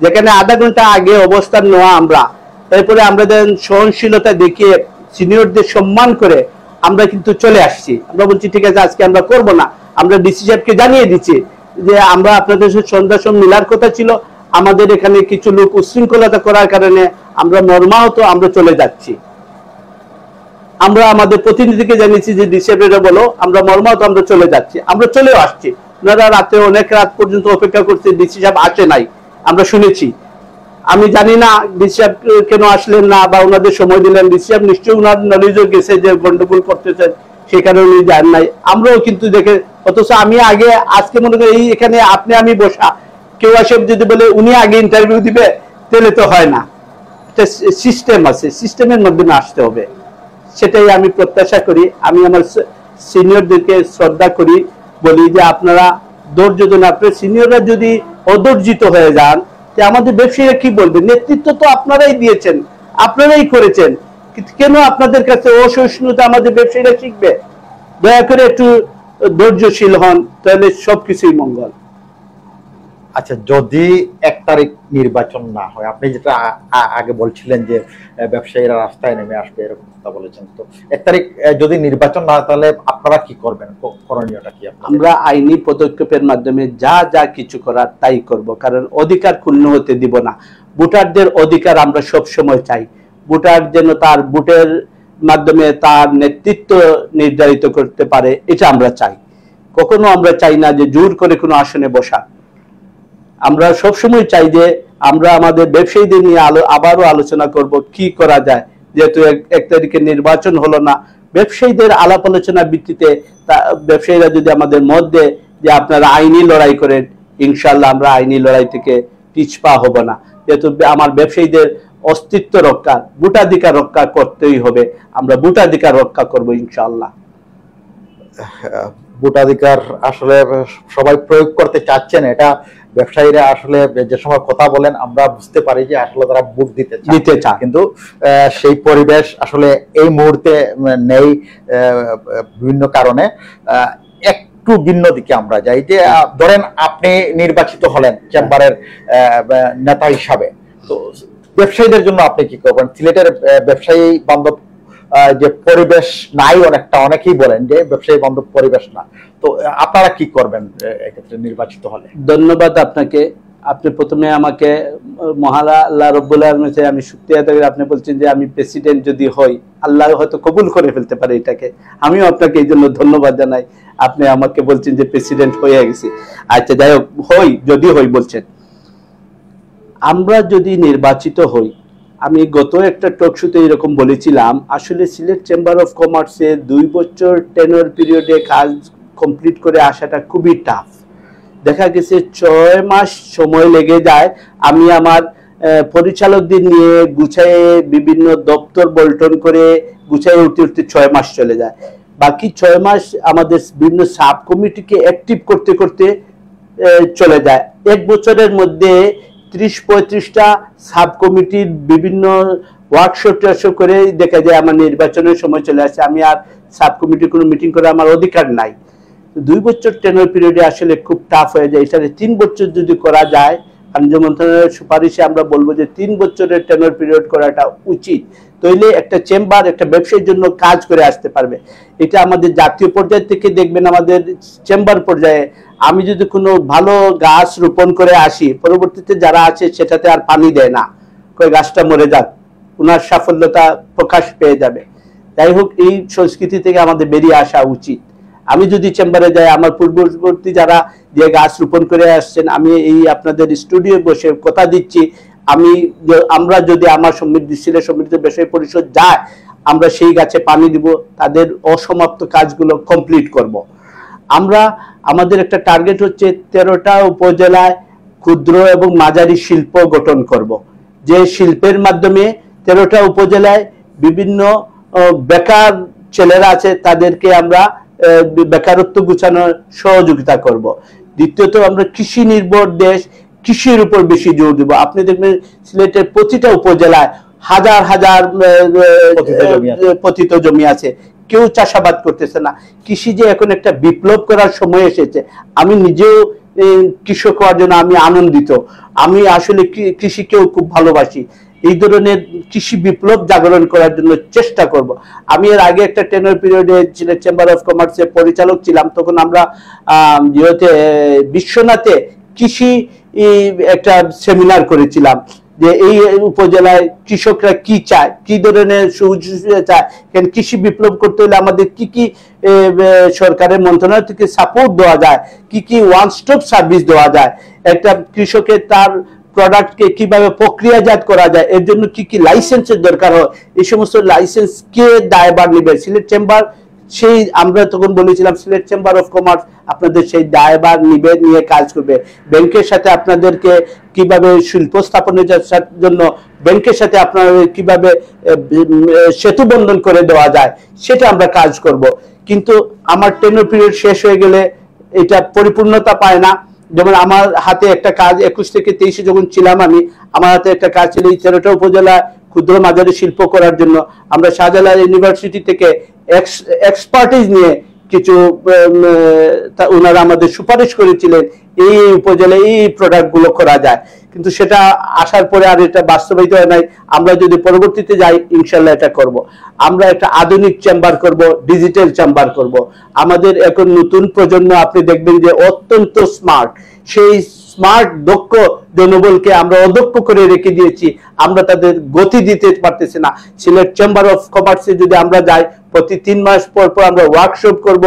যেখানে আধা ঘন্টা আগে অবস্থান নেওয়া আমরা, তারপরে আমরা সহনশীলতা দেখিয়ে সিনিয়রদের সম্মান করে আমরা কিন্তু চলে আসছি। আমরা বলছি ঠিক আছে আজকে আমরা করব না, আমরা ডিসি সাহেবকে জানিয়ে দিচ্ছি যে আমরা আপনাদের সাথে সন্ধ্যার সময় মিলার কথা ছিল, আমাদের এখানে কিছু লোক উশৃঙ্খলতা করার কারণে আমরা মর্মাহত, আমরা চলে যাচ্ছি। আমরা আমাদের প্রতিনিধিকে জানিয়েছি যে ডিসি সাহেবরা বলো আমরা মর্মাহত, আমরা চলে যাচ্ছি, আমরা চলেও আসছি। ওনারা রাতে অনেক রাত পর্যন্ত অপেক্ষা করছে, ডিসি সাহেব আসে নাই, আমরা শুনেছি। আমি জানি না ডিসি সাহেব কেন আসলেন না বা ওনাদের সময় দিলেন। ডিসি সাহেব নিশ্চয়ই ওনার নলেজও গেছে যে গন্ডগোল করতেছেন, সেই কারণে উনি যান নাই। আমরাও কিন্তু দেখে, অথচ আমি আগে আজকে মনে করি এখানে আপনি আমি বসা, কেউ আসে যদি বলে উনি আগে ইন্টারভিউ দিবে, তাহলে তো হয় না। একটা সিস্টেম আছে, সিস্টেমের মাধ্যমে আসতে হবে। সেটাই আমি প্রত্যাশা করি। আমি আমার সিনিয়রদেরকে শ্রদ্ধা করি, বলি যে আপনারা ধৈর্য ধরুন। আপনার সিনিয়ররা যদি অধৈর্যিত হয়ে যান, আমাদের ব্যবসায়ীরা কি বলবে? নেতৃত্ব তো আপনারাই দিয়েছেন, আপনারাই করেছেন, কেন আপনাদের কাছে অসহিষ্ণুতা আমাদের ব্যবসায়ীরা শিখবে? দয়া করে একটু ধৈর্যশীল হন, তাহলে সবকিছুই মঙ্গল। আচ্ছা, যদি 1 তারিখ নির্বাচন না হয়, আপনি যেটা আগে বলছিলেন যে ব্যবসায়ীরা রাস্তায় নেমে আসবে, এরকম কথা বলেছেন, তো 1 তারিখ যদি নির্বাচন না হয় তাহলে আপনারা কি করবেন? করণীয়টা কি? আমরা আইনি পদক্ষেপের মাধ্যমে যা যা কিছু করার তাই করব, কারণ অধিকার ক্ষুণ্ণ হতে দিব না। ভোটারদের অধিকার আমরা সব সময় চাই। ভোটার যেন তার ভোটের মাধ্যমে তার নেতৃত্ব নির্ধারিত করতে পারে, এটা আমরা চাই। কখনো আমরা চাই না যে জোর করে কোনো আসনে বসা। আমরা সবসময় চাই যে আমরা আমাদের ব্যবসায়ীদের নিয়ে আবারও আলোচনা করব কি করা যায়। যেহেতু 1 তারিখে নির্বাচন হলো না, ব্যবসায়ীদের আলাপ আলোচনার ভিত্তিতে ব্যবসায়ীরা যদি আমাদের মত দেয় যে আপনারা আইনি লড়াই করেন, ইনশাল্লাহ আমরা আইনি লড়াই থেকে পিছপা হব না। যেহেতু আমার ব্যবসায়ীদের অস্তিত্ব রক্ষা, ভোটাধিকার রক্ষা করতেই হবে, আমরা ভোটাধিকার রক্ষা করব ইনশাল্লাহ। ভোটাধিকার আসলে সবাই প্রয়োগ করতে চাচ্ছেন, এটা ব্যবসায়ীরা আসলে যে সময় কথা বলেন আমরা বুঝতে পারি যে আসলে তারা ভোট দিতে চান, কিন্তু সেই পরিবেশ আসলে এই মুহূর্তে নেই বিভিন্ন কারণে। একটু ভিন্ন দিকে আমরা যাই, যে ধরেন আপনি নির্বাচিত হলেন চেম্বারের নেতা হিসাবে, তো ব্যবসায়ীদের জন্য আপনি কি করবেন? সিলেটের ব্যবসায়ী বান্ধব যে পরিবেশ নাই, অনেকেই বলেন যে ব্যবসায়ী বান্ধব পরিবেশ না, তো আপনারা কি করবেন এক্ষেত্রে নির্বাচিত হলে? ধন্যবাদ আপনাকে। আপনি প্রথমে আমাকে মহালা আল্লাহ রব্বুল আলামিনকে আমি শুকরিয়া আদায় করি। আপনি বলছেন যে আমি প্রেসিডেন্ট যদি হই, আল্লাহ হয়তো কবুল করে ফেলতে পারে এটাকে। আমিও আপনাকে এই জন্য ধন্যবাদ জানাই। আপনি আমাকে বলছেন যে প্রেসিডেন্ট হয়ে গেছি। আচ্ছা, যাই হোক, যদি হই বলছেন, আমরা যদি নির্বাচিত হই, আমি গত একটা টক শোতে এরকম বলেছিলাম, আসলে সিলেট চেম্বার অফ কমার্সে 2 বছর টেনর পিরিয়ডে কাজ কমপ্লিট করে আসাটা খুবই টাফ। দেখা গেছে 6 মাস সময় লেগে যায়। আমি আমার পরিচালকদের নিয়ে গুছায়ে বিভিন্ন দপ্তর বল্টন করে গুছায়ে উঠতে 6 মাস চলে যায়। বাকি 6 মাস আমাদের বিভিন্ন সাব কমিটিকে অ্যাক্টিভ করতে করতে চলে যায়। 1 বছরের মধ্যে 30-35টা সাব কমিটির বিভিন্ন ওয়ার্কশপ করে দেখা যায় আমার নির্বাচনের সময় চলে আসে। আমি আর সাব কমিটির কোনো মিটিং করে আমার অধিকার নাই। 2 বছর টেনর পিরিয়ডে আসলে খুব টাফ হয়ে যায়। এটাতে 3 বছর যদি করা যায়, বাণিজ্য মন্ত্রণালয়ের সুপারিশে আমরা বলবো যে 3 বছরের টেনর পিরিয়ড করাটা উচিত। তাইলে একটা চেম্বার একটা ব্যবসায়ীর জন্য কাজ করে আসতে পারবে। এটা আমাদের জাতীয় পর্যায় থেকে দেখবেন, আমাদের চেম্বার পর্যায়ে আমি যদি কোনো ভালো গাছ রোপণ করে আসি, পরবর্তীতে যারা আছে সেটাতে আর পানি দেয় না, কই গাছটা মরে যাক, ওনার সাফল্যতা প্রকাশ পেয়ে যাবে। যাই হোক, এই সংস্কৃতি থেকে আমাদের বেরিয়ে আসা উচিত। আমি যদি চেম্বারে যাই, আমার পূর্ববর্তী যারা যে গাছ রোপণ করে আসছেন, আমি এই আপনাদের স্টুডিও বসে কথা দিচ্ছি, আমরা যদি আমার সিলেট সমৃদ্ধ ব্যবসায়ী পরিষদ যায়, আমরা সেই গাছে পানি দিব, তাদের অসমাপ্ত কাজগুলো কমপ্লিট করব। আমাদের একটা টার্গেট হচ্ছে 13টা উপজেলায় ক্ষুদ্র এবং মাঝারি শিল্প গঠন করব, যে শিল্পের মাধ্যমে 13টা উপজেলায় বিভিন্ন বেকার ছেলেরা আছে তাদেরকে আমরা বেকারত্ব ঘুচানোর সহযোগিতা করব। দ্বিতীয়ত, আমরা কৃষি নির্ভর দেশ, কৃষির উপর বেশি জোর দিব। আপনি দেখবেন সিলেটের প্রতিটা উপজেলায় হাজার হাজার পতিত জমি আছে, কেউ চাষাবাদ করতেছে না। কৃষি যে এখন একটা বিপ্লব করার সময় এসেছে, আমি নিজেও কৃষক হওয়ার জন্য আমি আনন্দিত। আমি আসলে কৃষিকেও খুব ভালোবাসি। এই ধরনের কৃষি বিপ্লব জাগরণ করার জন্য চেষ্টা করব। আমি এর আগে একটা টেনর পিরিয়ডে সিলেট চেম্বার অফ কমার্সের পরিচালক ছিলাম, তখন আমরা বিশ্বনাথে কৃষি একটা সেমিনার করেছিলাম যে এই উপজেলায় কৃষকরা কি চায়, কি ধরনের সুযোগ চায়, কারণ কৃষি বিপ্লব করতে হলে আমাদের কি কি সরকারের মন্ত্রণালয় থেকে সাপোর্ট দেওয়া যায়, কি কি ওয়ান স্টপ সার্ভিস দেওয়া যায়, একটা কৃষকের তার প্রোডাক্টকে কিভাবে প্রক্রিয়াজাত করা যায়, এর জন্য কি কি লাইসেন্সের দরকার হয়, এই সমস্ত লাইসেন্স কে দায়ভার নেবে। সিলেট চেম্বার সেই আমরা তখন বলেছিলাম সিলেট চেম্বার অফ কমার্স আপনাদের সেই দায়ভার নিয়ে কাজ করবে। ব্যাংকের সাথে আপনাদেরকে কিভাবে শিল্প স্থাপনের জন্য ব্যাংকের সাথে আপনাদের কিভাবে সেতু বন্ধন করে দেওয়া যায় সেটা আমরা কাজ করব। কিন্তু আমার টেনিউর পিরিয়ড শেষ হয়ে গেলে এটা পরিপূর্ণতা পায় না। যেমন আমার হাতে একটা কাজ 21 থেকে 23 যখন ছিলাম আমি, আমার হাতে একটা কাজ ছিল এই 13টা উপজেলা ক্ষুদ্র মাঝারি শিল্প করার জন্য। আমরা শাহজালাল ইউনিভার্সিটি থেকে এক্সপার্টিজ নিয়ে কিছু ওনারা আমাদের সুপারিশ করেছিলেন এই উপজেলায় এই প্রোডাক্ট গুলো করা যায়, কিন্তু সেটা আসার পরে আর এটা বাস্তবায়িত হয় নাই। আমরা যদি পরবর্তীতে যাই ইনশাল্লাহ এটা করব। আমরা একটা আধুনিক চেম্বার করব, ডিজিটাল চেম্বার করব। আমাদের এখন নতুন প্রজন্ম আপনি দেখবেন যে অত্যন্ত স্মার্ট, সেই স্মার্ট দক্ষ জনবলকে আমরা অদক্ষ করে রেখে দিয়েছি, আমরা তাদের গতি দিতে পারতেছি না। সিলেট চেম্বার অফ কমার্সে যদি আমরা যাই প্রতি 3 মাস পর পর আমরা ওয়ার্কশপ করব,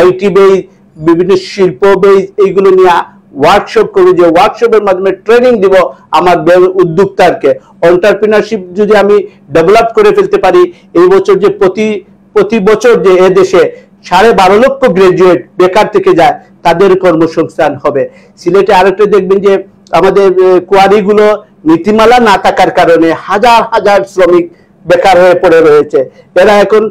আইটি বেজ, বিভিন্ন শিল্প বেজ, এইগুলো নিয়ে ওয়ার্কশপ করবো, যে ওয়ার্কশপের মাধ্যমে ট্রেনিং দিব আমার উদ্যোক্তাকে। এন্টারপ্রেনারশিপ যদি আমি ডেভেলপ করে ফেলতে পারি, এই বছর যে প্রতি বছর যে এদেশে 12.5 লক্ষ গ্রাজুয়েট বেকার থেকে যায় তাদের কর্মসংস্থান হবে। সিলেটে আরেকটা দেখবেন যে আমাদের কোয়ারিগুলো নীতিমালা না থাকার কারণে হাজার হাজার শ্রমিক বেকার হয়ে পড়ে রয়েছে। এরা এখন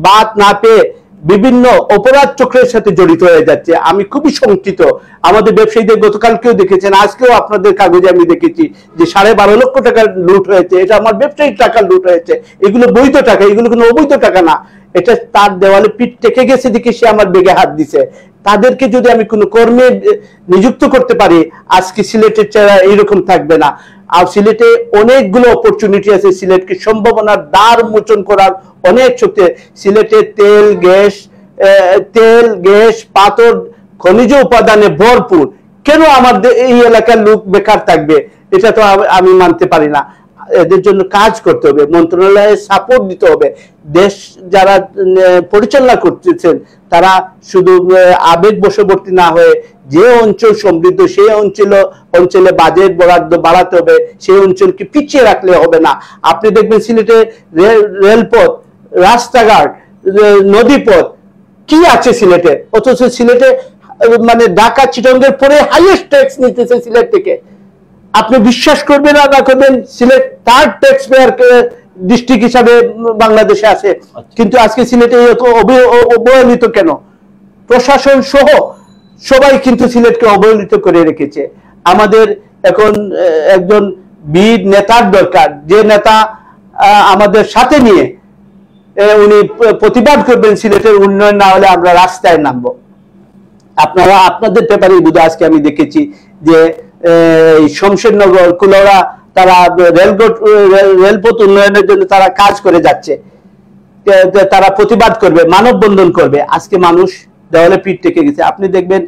বাদ না পেয়ে বিভিন্ন অপরাধ চক্রের সাথে জড়িত হয়ে যাচ্ছে। আমি খুবই শঙ্কিত। আমাদের ব্যবসায়ীদের গতকালকেও দেখেছেন, আজকেও আপনাদের কাগজে আমি দেখেছি যে 12.5 লক্ষ টাকার লুট হয়েছে। এটা আমার ব্যবসায়িক টাকা লুট হয়েছে, এগুলো বৈধ টাকা, এগুলো কোনো অবৈধ টাকা না। এটা তার দেওয়ালে পিঠ টেকে গেছে দেখে সে আমার বেগে হাত দিছে। তাদেরকে যদি আমি কোনো কর্মে নিযুক্ত করতে পারি আজকে সিলেটের চেহারা এইরকম থাকবে না। আর সিলেটে অনেকগুলো অপরচুনিটি আছে, সিলেটকে সম্ভাবনার দ্বার মোচন করার অনেক শক্তি। সিলেটে তেল গ্যাস পাথর খনিজ উপাদানে ভরপুর। কেন আমাদের এই এলাকার লোক বেকার থাকবে? এটা তো আমি মানতে পারি না। এদের জন্য কাজ করতে হবে, মন্ত্রণালয়ে সাপোর্ট দিতে হবে। দেশ যারা পরিচালনা করতেছেন তারা শুধু আবেগ বশবর্তী না হয়ে যে অঞ্চল সমৃদ্ধ সেই অঞ্চলে বাজেট বরাদ্দ বাড়াতে হবে, সেই অঞ্চলকে পিছিয়ে রাখলে হবে না। আপনি দেখবেন সিলেটে রেলপথ, রাস্তাঘাট, নদীপথ কি আছে সিলেটে, অথচ সিলেটে মানে ঢাকা চিটাগংয়ের পরে হাইয়েস্ট ট্যাক্স নিতেছে সিলেট থেকে। আপনি বিশ্বাস করবেন না করবেন, Sylhet third tax payer district হিসাবে বাংলাদেশে আছে, কিন্তু আজকে সিলেটে অবহেলিত কেন? প্রশাসন সহ সবাই কিন্তু সিলেটকে অবহেলিত করে রেখেছে। আমাদের এখন একজন বীর নেতার দরকার, যে নেতা আমাদের সাথে নিয়ে উনি প্রতিবাদ করবেন সিলেটের উন্নয়ন না হলে আমরা রাস্তায় নামবো। আপনারা আপনাদের পেপারে বুঝে আজকে আমি দেখেছি যে শমশেরনগর, কুলাউড়া তারা রেলপথ উন্নয়নের জন্য তারা কাজ করে যাচ্ছে, তারা প্রতিবাদ করবে, মানববন্ধন করবে। আজকে মানুষ দেওয়ালে পিঠ টেকে গেছে। আপনি দেখবেন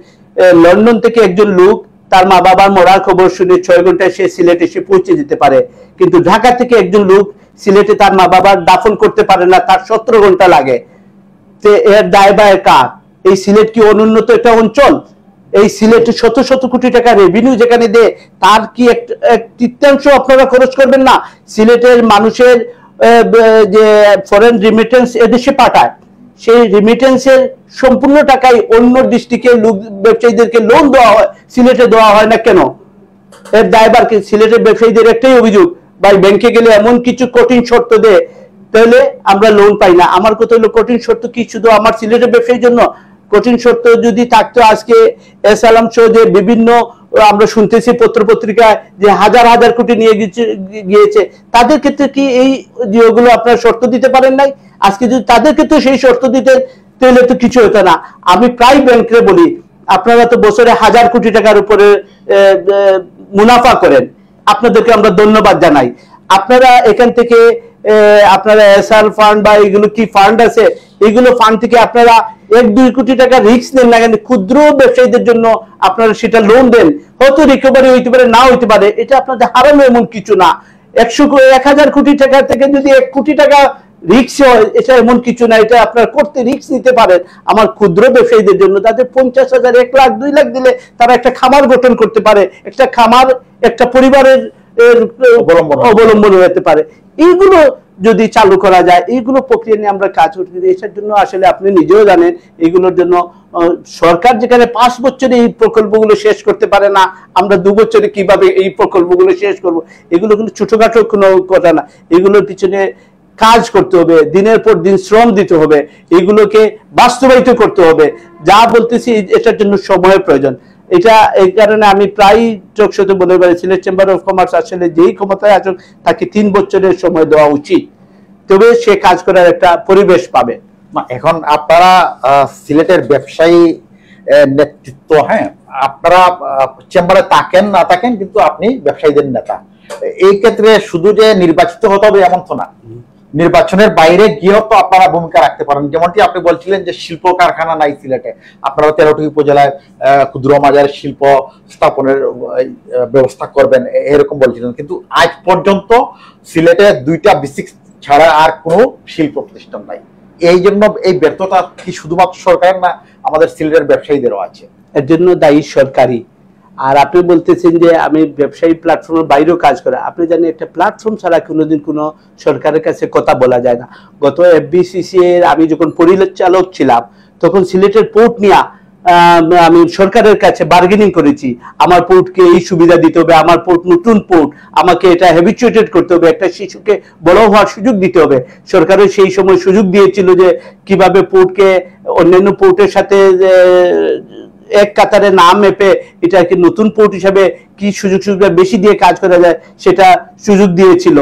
লন্ডন থেকে একজন লোক তার মা বাবার মরার খবর শুনে 6 ঘন্টায় সে সিলেটে এসে পৌঁছে যেতে পারে, কিন্তু ঢাকা থেকে একজন লোক সিলেটে তার মা বাবার দাফন করতে পারে না, তার 17 ঘন্টা লাগে। এর দায়ভার কার? এই সিলেট কি অনুন্নত একটা অঞ্চল? এই সিলেটে শত শত কোটি টাকা রেভিনিউ যেখানে দেয় তার কি এক তৃতীয়াংশ আপনারা খরচ করবেন না? সিলেটের মানুষের যে ফরেন রিমিটেন্স এদেশে পাঠায়, সেই রিমিটেন্সের সম্পূর্ণ টাকাই অন্য ডিস্ট্রিক্টের ব্যবসায়ীদেরকে লোন দেওয়া হয়, সিলেটে দেওয়া হয় না কেন? এর দায়ভার কি? সিলেটের ব্যবসায়ীদের একটাই অভিযোগ, ভাই ব্যাংকে গেলে এমন কিছু কঠিন শর্ত দেয় তাহলে আমরা লোন পাই না। আমার কথা হলো কঠিন শর্ত কি শুধু আমার সিলেটের ব্যবসায়ীর জন্য? কঠিন শর্ত যদি থাকতো আজকে এসালাম সহ যে বিভিন্ন আমরা শুনতেছি পত্র পত্রিকায় যে হাজার হাজার কোটি নিয়ে গিয়েছে, তাদের ক্ষেত্রে কি এই যেগুলো আপনারা শর্ত দিতে পারেন নাই? আজকে যদি তাদের ক্ষেত্রে সেই শর্ত দিতে তাহলে তো কিছু হতো না। আমি প্রায় ব্যাংকে বলি, আপনারা তো বছরে 1000 কোটি টাকার উপরে মুনাফা করেন, আপনাদেরকে আমরা ধন্যবাদ জানাই। আপনারা এখান থেকে আপনারা এসআর ফান্ড বা এগুলো কি ফান্ড আছে, এগুলো ফান্ড থেকে আপনারা 1-2 কোটি টাকা রিস্ক নেন না, কিন্তু ক্ষুদ্র ব্যবসায়ীদের জন্য আপনারা সেটা লোন দেন। হয়তো রিকভারি হইতে পারে, না হইতে পারে, এটা আপনাদের হারানো এমন কিছু না। 1000 কোটি টাকা থেকে যদি 1 কোটি টাকা রিস্ক হয়, এটা এমন কিছু না, এটা আপনারা করতে রিস্ক নিতে পারেন। আমার ক্ষুদ্র ব্যবসায়ীদের জন্য তাদের 50,000, 1 লাখ, 2 লাখ দিলে তারা একটা খামার গঠন করতে পারে, একটা খামার একটা পরিবারের অবলম্বন হতে পারে। এইগুলো যদি চালু করা যায়, এইগুলো প্রক্রিয়া নিয়ে আমরা কাজ করছি। এটার জন্য আসলে আপনি নিজেও জানেন এগুলোর জন্য সরকার যেখানে 5 বছরে এই প্রকল্পগুলো শেষ করতে পারে না, আমরা 2 বছরে কিভাবে এই প্রকল্পগুলো শেষ করব? এগুলো কিন্তু ছোটখাটো কোনো কথা না, এগুলোর পিছনে কাজ করতে হবে, দিনের পর দিন শ্রম দিতে হবে, এগুলোকে বাস্তবায়িত করতে হবে। যা বলতেছি এটার জন্য সময়ের প্রয়োজন। এটা এই কারণে আমি প্রায় চোখশোতে বলে পারি, সিলেট চেম্বার অফ কমার্স আসলে যেই ক্ষমতায় আসুক তাকে 3 বছরের সময় দেওয়া উচিত, তবে সে কাজ করার একটা পরিবেশ পাবে। এখন আপনারা সিলেটের ব্যবসায়ী নেতৃত্ব, হ্যাঁ, আপনারা চেম্বারে থাকেন না থাকেন, কিন্তু আপনি ব্যবসায়ীদের নেতা। এই ক্ষেত্রে শুধু যে নির্বাচিত হতে হবে এমন তো না, নির্বাচনের বাইরে গিয়েও তো আপনারা ভূমিকা রাখতে পারেন। যেমনটি আপনি বলছিলেন যে শিল্প কারখানা নাই সিলেটে, আপনারা 13টি উপজেলায় ক্ষুদ্র মাঝার শিল্প স্থাপনের ব্যবস্থা করবেন এরকম বলছিলেন, কিন্তু আজ পর্যন্ত সিলেটে 2টা বেসিক ছাড়া আর কোনো শিল্প প্রতিষ্ঠান নাই। এই জন্য এই ব্যর্থতা কি শুধুমাত্র সরকারের না, আমাদের সিলেটের ব্যবসায়ীদেরও আছে? এর জন্য দায়ী সরকারি। আর আপনি বলতেছেন যে আমি ব্যবসায়ী প্ল্যাটফর্মের বাইরেও কাজ করে, আপনি জানেন একটা প্ল্যাটফর্ম ছাড়া কোনোদিন কোনো সরকারের কাছে কথা বলা যায় না। গত এফবিসিসি এর আমি যখন পরিচালক ছিলাম তখন সিলেটের পোর্ট নিয়ে আমি সরকারের কাছে বার্গেনিং করেছি, আমার পোর্টকে এই সুবিধা দিতে হবে, আমার পোর্ট নতুন পোর্ট, আমাকে এটা হ্যাবিচুয়েটেড করতে হবে, একটা শিশুকে বড় হওয়ার সুযোগ দিতে হবে। সরকারও সেই সময় সুযোগ দিয়েছিল যে কিভাবে পোর্টকে অন্যান্য পোর্টের সাথে এক কাতারে না মেপে এটাকে নতুন পোর্ট হিসাবে কি সুযোগ সুবিধা বেশি দিয়ে কাজ করা যায় সেটা সুযোগ দিয়েছিল।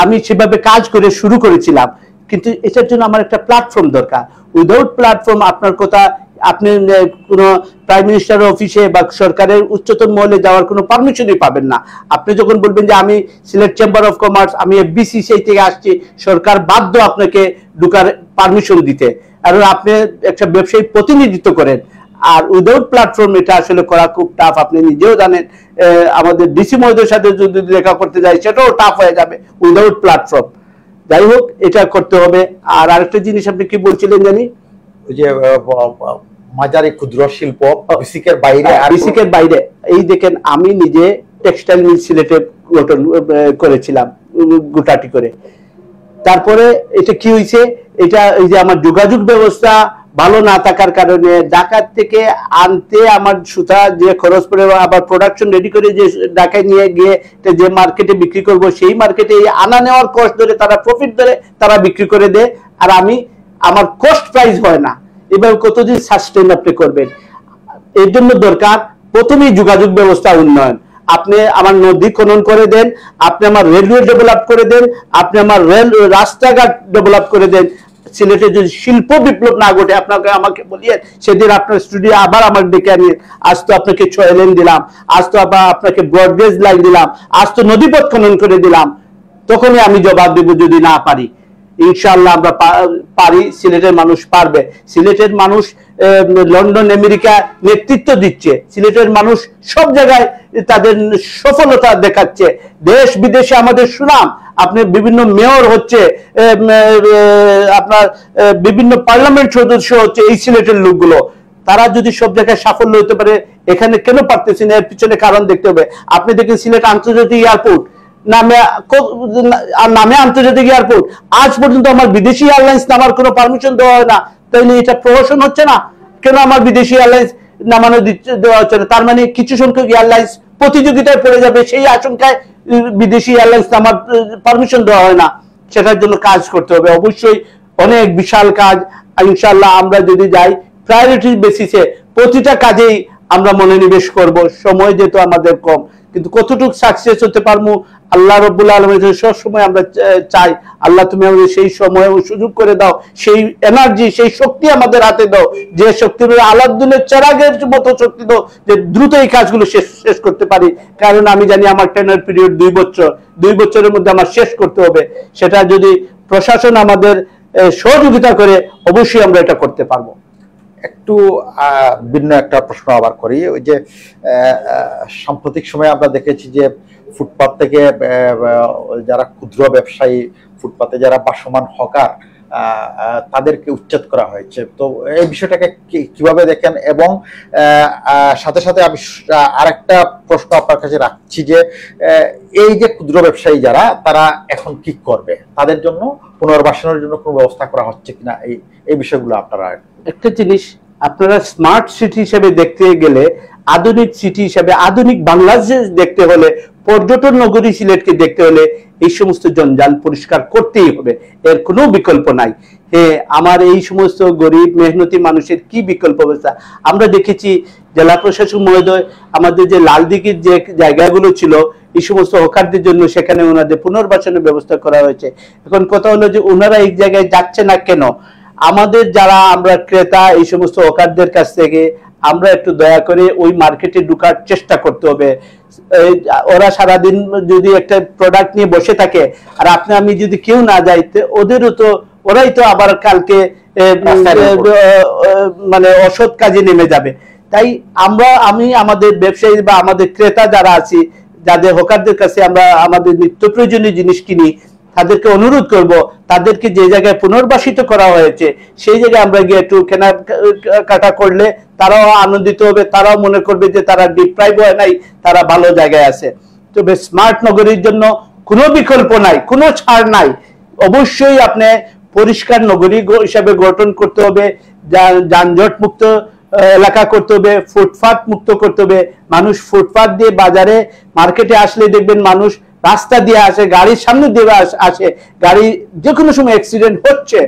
আমি সেভাবে কাজ করে শুরু করেছিলাম, কিন্তু এটার জন্য আমার একটা প্ল্যাটফর্ম দরকার। উইদাউট প্ল্যাটফর্ম আপনার কথা, আপনি কোনো প্রাইম মিনিস্টারের অফিসে বা সরকারের উচ্চতম মহলে যাওয়ার কোনো পারমিশনই পাবেন না। আপনি যখন বলবেন যে আমি সিলেট চেম্বার অফ কমার্স, আমি এফবিসিসিআই থেকে আসছি, সরকার বাধ্য আপনাকে ঢোকার পারমিশন দিতে, আর আপনি একটা ব্যবসায়ী প্রতিনিধিত্ব করেন। আর উইদাউট প্ল্যাটফর্ম এটা আসলে করা খুব টাফ, আপনি নিজেও জানেন। আমাদের ডিসি মহোদয়ের সাথে যদি দেখা করতে যাই সেটাও টাফ হয়ে যাবে উইদাউট প্ল্যাটফর্ম। যাই হোক, এটা করতে হবে। আর আরেকটা জিনিস আপনি কি বলছিলেন জানি, ওই যে মাঝারি ক্ষুদ্র শিল্প বেসিকের বাইরে, বেসিকের বাইরে। এই দেখেন আমি নিজে টেক্সটাইল মিল সিলেটে করেছিলাম গোটাটি করে। তারপরে এটা কি হয়েছে, এটা এই যে আমার যোগাযোগ ব্যবস্থা ভালো না থাকার কারণে ঢাকা থেকে আনতে আমার সুতা যে খরচ পড়ে, আবার প্রোডাকশন রেডি করে যে ঢাকায় নিয়ে গিয়ে যে মার্কেটে বিক্রি করব, সেই মার্কেটে আনা নেওয়ার কষ্ট ধরে তারা প্রফিট ধরে তারা বিক্রি করে দেয়, আর আমি আমার কস্ট প্রাইস হয় না। এবার কতদিন সাস্টেন আপনি করবেন? এর জন্য দরকার প্রথমেই যোগাযোগ ব্যবস্থা উন্নয়ন। আপনি আমার নদী খনন করে দেন, আপনি আমার রেলওয়ে ডেভেলপ করে দেন, আপনি আমার রাস্তাঘাট ডেভেলপ করে দেন। সিলেটে যদি শিল্প বিপ্লব না ঘটে, আপনাকে আমাকে বলিয়ে সেদিন আপনার স্টুডিও আবার আমার ডেকে আনিয়ে, আজ তো আপনাকে 6 লেন দিলাম, আজ তো আবার আপনাকে ব্রডগেজ লাইন দিলাম, আজ তো নদীপথ খনন করে দিলাম, তখনই আমি জবাব দেব যদি না পারি। ইনশাআল্লাহ আমরা পারি, সিলেটের মানুষ পারবে। সিলেটের মানুষ লন্ডন আমেরিকা নেতৃত্ব দিচ্ছে, সিলেটের মানুষ সব জায়গায় তাদের সফলতা দেখাচ্ছে, দেশ বিদেশে আমাদের সুনাম। আপনি বিভিন্ন মেয়র হচ্ছে, আপনার বিভিন্ন পার্লামেন্ট সদস্য হচ্ছে এই সিলেটের লোকগুলো। তারা যদি সব জায়গায় সাফল্য হতে পারে, এখানে কেন পারতেছি না? এর পিছনে কারণ দেখতে হবে। আপনি দেখেন সিলেট আন্তর্জাতিক এয়ারপোর্ট নামে আন্তর্জাতিক এয়ারপোর্ট, আজ পর্যন্ত আমার বিদেশি এয়ারলাইন্স নামার কোনো পারমিশন দেওয়া হয় না। তাইলে এটা প্রহসন হচ্ছে না? কেন আমার বিদেশি এয়ারলাইন্স নামানো দেওয়া হচ্ছে না? তার মানে কিছু সংখ্যক এয়ারলাইন্স প্রতিযোগিতায় পড়ে যাবে, সেই আশঙ্কায় বিদেশি এয়ারলাইন্স নামার পারমিশন দেওয়া হয় না। সেটার জন্য কাজ করতে হবে, অবশ্যই অনেক বিশাল কাজ। ইনশাআল্লাহ আমরা যদি যাই প্রায়োরিটি বেসিসে প্রতিটা কাজেই আমরা মনোনিবেশ করব। সময় যেহেতু আমাদের কম, কিন্তু কতটুকু সাকসেস হতে পারবো আল্লাহ রাব্বুল আলামিনের সব সময় আমরা চাই, আল্লাহ তুমি আমাদের সেই সময় ও সুযোগ করে দাও, সেই এনার্জি সেই শক্তি আমাদের হাতে দাও, যে শক্তির আলাউদ্দিনের চেরাগের মতো শক্তি দাও, যে দ্রুত এই কাজগুলো শেষ করতে পারি। কারণ আমি জানি আমার টেনার পিরিয়ড 2 বছর, 2 বছরের মধ্যে আমার শেষ করতে হবে। সেটা যদি প্রশাসন আমাদের সহযোগিতা করে, অবশ্যই আমরা এটা করতে পারবো। একটু ভিন্ন একটা প্রশ্ন আবার করি। ওই যে সাম্প্রতিক সময়ে আমরা দেখেছি যে ফুটপাত থেকে যারা ক্ষুদ্র ব্যবসায়ী, ফুটপাতে যারা বাসমান হকার, তাদেরকে উচ্ছেদ করা হয়েছে। তো এই বিষয়টাকে কিভাবে দেখেন? এবং সাথে সাথে আমি আরেকটা প্রশ্ন আপনার কাছে রাখছি যে এই যে ক্ষুদ্র ব্যবসায়ী যারা, তারা এখন কি করবে? তাদের জন্য পুনর্বাসনের জন্য কোনো ব্যবস্থা করা হচ্ছে কিনা, এই বিষয়গুলো আপনারা। একটা জিনিস আপনারা স্মার্ট সিটি হিসেবে দেখতে গেলে, আধুনিক সিটি হিসেবে, আধুনিক বাংলাদেশ দেখতে হলে, পর্যটন নগরী সিলেটকে দেখতে হলে এই সমস্ত জঞ্জাল পরিষ্কার করতেই হবে, এর কোনো বিকল্প নাই। হ্যাঁ, আমার এই সমস্ত গরিব মেহনতি মানুষের কি বিকল্প ব্যবস্থা? আমরা দেখেছি জেলা প্রশাসক মহোদয় আমাদের যে লালদিঘির যে জায়গাগুলো ছিল এই সমস্ত হকারদের জন্য, সেখানে ওনাদের পুনর্বাসনের ব্যবস্থা করা হয়েছে। এখন কথা হলো যে ওনারা এই জায়গায় যাচ্ছে না কেন? আমাদের যারা আমরা ক্রেতা, এই সমস্ত হকারদের কাছ থেকে আমরা একটু দয়া করে ওই মার্কেটে ঢোকার চেষ্টা করতে হবে। ওরা সারাদিন যদি একটা প্রোডাক্ট নিয়ে বসে থাকে আর আপনি আমি যদি কেউ না যাইতে, ওদেরও তো ওরাই তো আবার কালকে মানে অসৎ কাজে নেমে যাবে। তাই আমি আমাদের ব্যবসায়ী বা আমাদের ক্রেতা যারা আছি, যাদের হকারদের কাছে আমরা আমাদের নিত্য প্রয়োজনীয় জিনিস কিনি, তাদেরকে অনুরোধ করব, তাদেরকে যে জায়গায় পুনর্বাসিত করা হয়েছে সেই জায়গায় আমরা গিয়ে একটু কেনাকাটা করলে তারাও আনন্দিত হবে, তারাও মনে করবে যে তারা ডিপ্রাইভ হয় নাই, তারা ভালো জায়গায় আছে। তবে স্মার্ট নগরীর জন্য কোনো বিকল্প নাই, কোনো ছাড় নাই। অবশ্যই আপনি পরিষ্কার নগরী হিসাবে গঠন করতে হবে, যানজট মুক্ত এলাকা করতে হবে, ফুটপাত মুক্ত করতে হবে। মানুষ ফুটপাত দিয়ে বাজারে মার্কেটে আসলে দেখবেন মানুষ রাস্তা দিয়ে আসে, গাড়ির সামনে দিয়ে আসে, গাড়ি যে কোনো সময় অ্যাক্সিডেন্ট হচ্ছে,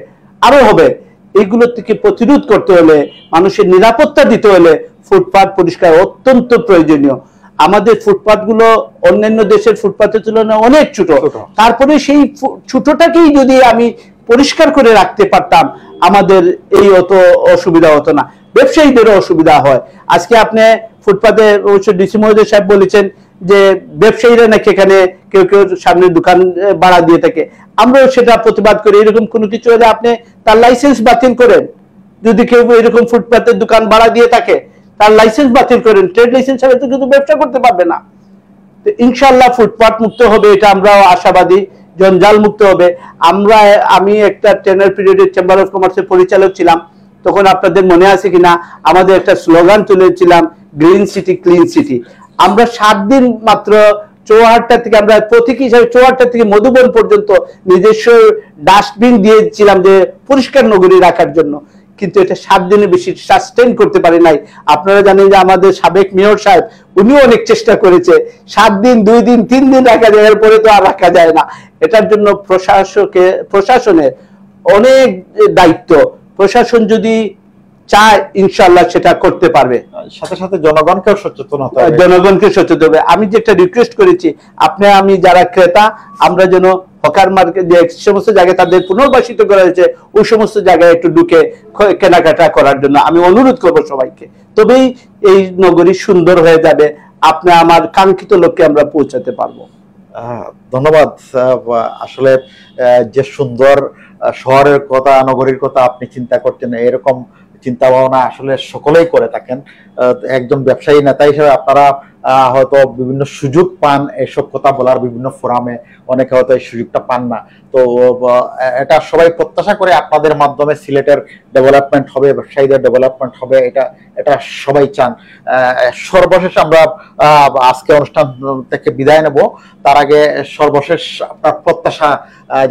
আরো হবে। এইগুলো থেকে প্রতিরোধ করতে হলে, মানুষের নিরাপত্তা দিতে হলে ফুটপাত পরিষ্কার অত্যন্ত প্রয়োজনীয়। আমাদের ফুটপাত গুলো অন্যান্য দেশের ফুটপাতের তুলনায় অনেক ছোট, তারপরে সেই ছোটটাকেই যদি আমি পরিষ্কার করে রাখতে পারতাম, আমাদের এই অত অসুবিধা হতো না, ব্যবসায়ীদেরও অসুবিধা হয়। আজকে আপনি ফুটপাতে অবশ্য ডিসি মহোদয় সাহেব বলেছেন যে ব্যবসায়ীরা নাকি এখানে কেউ কেউ সামনে দোকান ভাড়া দিয়ে থাকে, আমরাও সেটা প্রতিবাদ করি। এরকম কোনো কিছু হলে আপনি তার লাইসেন্স বাতিল করেন। যদি কেউ এরকম ফুটপাতের দোকান ভাড়া দিয়ে থাকে তার লাইসেন্স বাতিল করেন, ট্রেড লাইসেন্স ছাড়া তো কিন্তু ব্যবসা করতে পারবে না। তো ইনশাআল্লাহ ফুটপাত মুক্ত হবে, এটা আমরাও আশাবাদী। জঞ্জাল মুক্ত হবে। আমি একটা টেনার পিরিয়ডের চেম্বার অফ কমার্সের পরিচালক ছিলাম, তখন আপনাদের মনে আছে কিনা আমাদের একটা স্লোগান তুলেছিলাম, গ্রিন সিটি ক্লিন সিটি। আমরা 7 দিন মাত্র চৌহাট্টা থেকে, আমরা প্রতীক হিসাবে চৌহাট্টা থেকে মধুবন পর্যন্ত নিজস্ব ডাস্টবিন দিয়েছিলাম যে পরিষ্কার নগরী রাখার জন্য, কিন্তু এটা 7 দিনের বেশি সাস্টেইন করতে পারি নাই। আপনারা জানেন যে আমাদের সাবেক মেয়র সাহেব উনিও অনেক চেষ্টা করেছে, 7 দিন 2 দিন 3 দিন রাখা যায়, এরপরে তো আর রাখা যায় না। এটার জন্য প্রশাসনের অনেক দায়িত্ব। প্রশাসন যদি চায় ইনশাআল্লাহ সেটা করতে পারবে। সাথে সাথে জনগণকেও সচেতন হতে হবে, জনগণকে সচেতন হবে। আমি যেটা রিকোয়েস্ট করেছি, আপনি আমি যারা ক্রেতা, আমরা যেন হকার মার্কেট যে সমস্ত জায়গায় তাদের পুনর্বাসিত করা হয়েছে ওই সমস্ত জায়গায় একটু ঢুকে কেনাকাটা করার জন্য আমি অনুরোধ করব সবাইকে। তবেই এই নগরী সুন্দর হয়ে যাবে, আপনি আমার কাঙ্ক্ষিত লক্ষ্যে আমরা পৌঁছাতে পারবো। ধন্যবাদ। আসলে যে সুন্দর শহরের কথা, নগরীর কথা আপনি চিন্তা করছেন, এরকম চিন্তা ভাবনা আসলে সকলেই করে থাকেন। একজন ব্যবসায়ী নেতা হিসেবে আপনারা হয়তো বিভিন্ন সুযোগ পান এসব কথা বলার, বিভিন্ন ফোরামে অনেকে হয়তো এই সুযোগটা পান না। তো এটা সবাই প্রত্যাশা করে আপনাদের মাধ্যমে সিলেটের ডেভেলপমেন্ট হবে, ব্যবসায়ীদের ডেভেলপমেন্ট হবে, এটা সবাই চান। সর্বশেষ আমরা আজকে অনুষ্ঠান থেকে বিদায় নেব, তার আগে সর্বশেষ আপনার প্রত্যাশা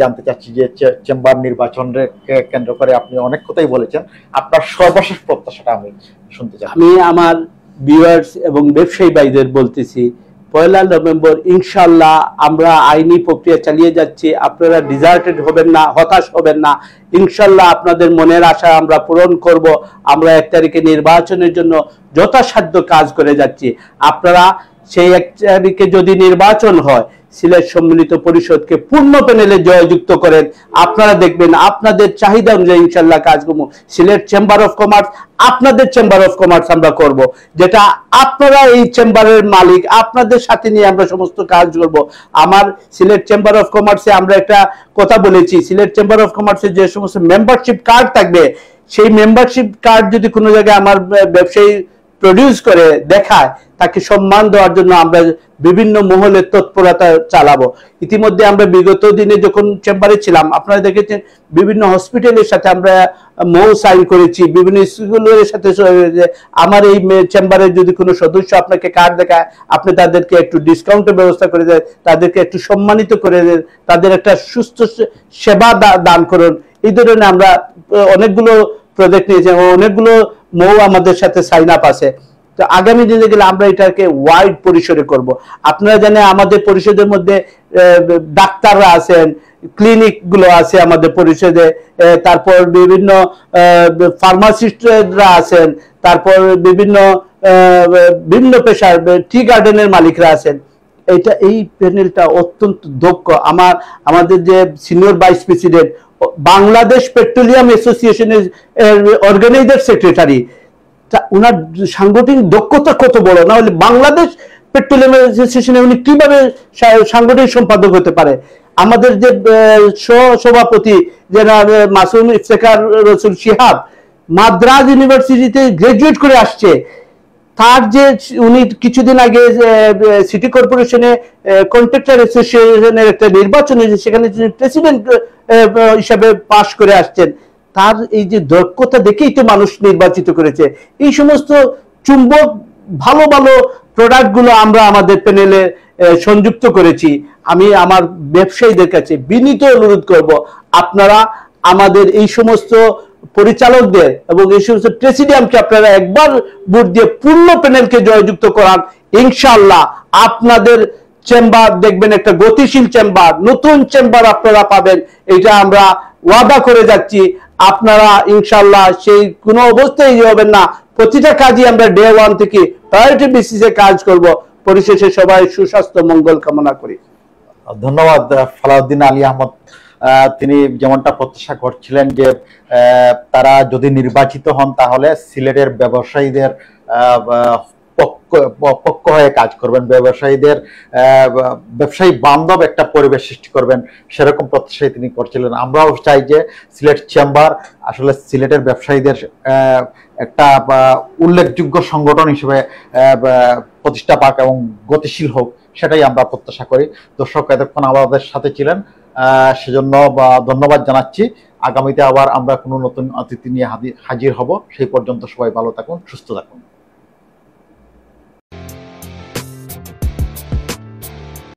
জানতে চাচ্ছি যে চেম্বার নির্বাচনকে কেন্দ্র করে আপনি অনেক কথাই বলেছেন, আপনার সর্বশেষ প্রত্যাশাটা আমি শুনতে চাই। আমি আমার ভিউয়ার্স এবং ব্যবসায়ী ভাইদের বলতেছি, 1 নভেম্বর ইনশাআল্লাহ আমরা আইনি প্রক্রিয়া চালিয়ে যাচ্ছি। আপনারা ডিজার্টেড হবেন না, হতাশ হবেন না। ইনশাআল্লাহ আপনাদের মনের আশা আমরা পূরণ করব। আমরা 1 তারিখে নির্বাচনের জন্য যথাসাধ্য কাজ করে যাচ্ছি। আপনারা সেই 1 তারিখে যদি নির্বাচন হয়, সিলেট সম্মিলিত পরিষদকে পূর্ণ প্যানেলে জয়যুক্ত করেন, আপনারা দেখবেন আপনাদের চাহিদা অনুযায়ী ইনশাআল্লাহ কাজ করব। সিলেট চেম্বার অফ কমার্স আপনাদের চেম্বার অফ কমার্স আমরা করব, যেটা আপনারা এই চেম্বারের মালিক, আপনাদের সাথে নিয়ে আমরা সমস্ত কাজ করব। আমার সিলেট চেম্বার অফ কমার্সে আমরা একটা কথা বলেছি, সিলেট চেম্বার অফ কমার্সে যে সমস্ত মেম্বারশিপ কার্ড থাকবে, সেই মেম্বারশিপ কার্ড যদি কোনো জায়গায় আমার ব্যবসায়ী প্রডিউস করে দেখায়, তাকে সম্মান দেওয়ার জন্য আমরা বিভিন্ন মহলের তৎপরতা চালাবো। ইতিমধ্যে আমরা বিগত দিনে যখন চেম্বারে ছিলাম, আপনারা দেখেছেন বিভিন্ন হসপিটালের সাথে আমরা মৌ সাইন করেছি, বিভিন্ন স্কুলের সাথে আমার এই চেম্বারে যদি কোনো সদস্য আপনাকে কার্ড দেখায়, আপনি তাদেরকে একটু ডিসকাউন্টের ব্যবস্থা করে দেন, তাদেরকে একটু সম্মানিত করে দেন, তাদের একটা সুস্থ সেবা দান করুন। এই ধরনের আমরা অনেকগুলো প্রজেক্ট নিয়েছি, অনেকগুলো মৌ আমাদের সাথে সাইন আপ আছে। তো আগামী দিনে গেলে আমরা এটাকে ওয়াইড পরিসরে করব। আপনারা জানেন আমাদের পরিষদের মধ্যে ডাক্তাররা আছেন, ক্লিনিক গুলো আছে আমাদের পরিষদে, তারপর বিভিন্ন ফার্মাসিস্টরা আছেন, তারপর বিভিন্ন বিভিন্ন পেশার টি গার্ডেনের মালিকরা আছেন। এই প্যানেলটা অত্যন্ত দক্ষ। আমাদের যে senior vice president, Bangladesh petroleum অ্যাসোসিয়েশনের অর্গানাইজার সেক্রেটারি, উনার সাংগঠনিক দক্ষতা কত বড়, না হলে বাংলাদেশ পেট্রোলিয়াম অ্যাসোসিয়েশনে উনি কিভাবে সাংগঠনিক সম্পাদক হতে পারে। আমাদের যে সভাপতি জেনারেল মাসুম ইফতেখার রসুল শিহাব মাদ্রাজ ইউনিভার্সিটিতে গ্রাজুয়েট করে আসছে। তার যে উনি কিছুদিন আগে সিটি কর্পোরেশনে কন্ট্রাক্টর অ্যাসোসিয়েশনের একটা নির্বাচন হয়েছে, সেখানে তিনি প্রেসিডেন্ট হিসাবে পাশ করে আসছেন। তার এই যে দক্ষতা দেখেই তো মানুষ নির্বাচিত করেছে। এই সমস্ত চুম্বক ভালো ভালো প্রোডাক্ট গুলো আমরা আমাদের প্যানেলে সংযুক্ত করেছি। আমি আমার ব্যবসায়ীদের কাছে বিনীত অনুরোধ করব, আপনারা আমাদের এই সমস্ত পরিচালকদের এবং এই সমস্ত প্রেসিডিয়ামকে আপনারা একবার ভোট দিয়ে পূর্ণ প্যানেলকে জয়যুক্ত করান। ইনশাআল্লাহ আপনাদের চেম্বার দেখবেন একটা গতিশীল চেম্বার, নতুন চেম্বার আপনারা পাবেন, এটা আমরা ওয়াদা করে যাচ্ছি। আপনারা ইনশাআল্লাহ সেই কোনো অবস্থায় হবেন না, প্রতিটা কাজই আমরা ডে ওয়ান থেকে প্রায়োরিটি বেসিসে কাজ করব। পরিশেষে সবাই সুস্বাস্থ্য মঙ্গল কামনা করি। ধন্যবাদ ফালাউদ্দিন আলী আহমদ। তিনি যেমনটা প্রত্যাশা করছিলেন যে তারা যদি নির্বাচিত হন তাহলে সিলেটের ব্যবসায়ীদের পক্ষ হয়ে কাজ করবেন, ব্যবসায়ীদের ব্যবসায়ী বান্ধব একটা পরিবেশ সৃষ্টি করবেন, সেরকম প্রত্যাশাই তিনি করছিলেন। আমরাও চাই যে সিলেট চেম্বার আসলে সিলেটের ব্যবসায়ীদের একটা উল্লেখযোগ্য সংগঠন হিসেবে প্রতিষ্ঠা পাক এবং গতিশীল হোক, সেটাই আমরা প্রত্যাশা করি। দর্শক এতক্ষণ আমাদের সাথে ছিলেন, সেজন্য ধন্যবাদ জানাচ্ছি। আগামীতে আবার আমরা কোনো নতুন অতিথি নিয়ে হাজির হব। সেই পর্যন্ত সবাই ভালো থাকুন, সুস্থ থাকুন।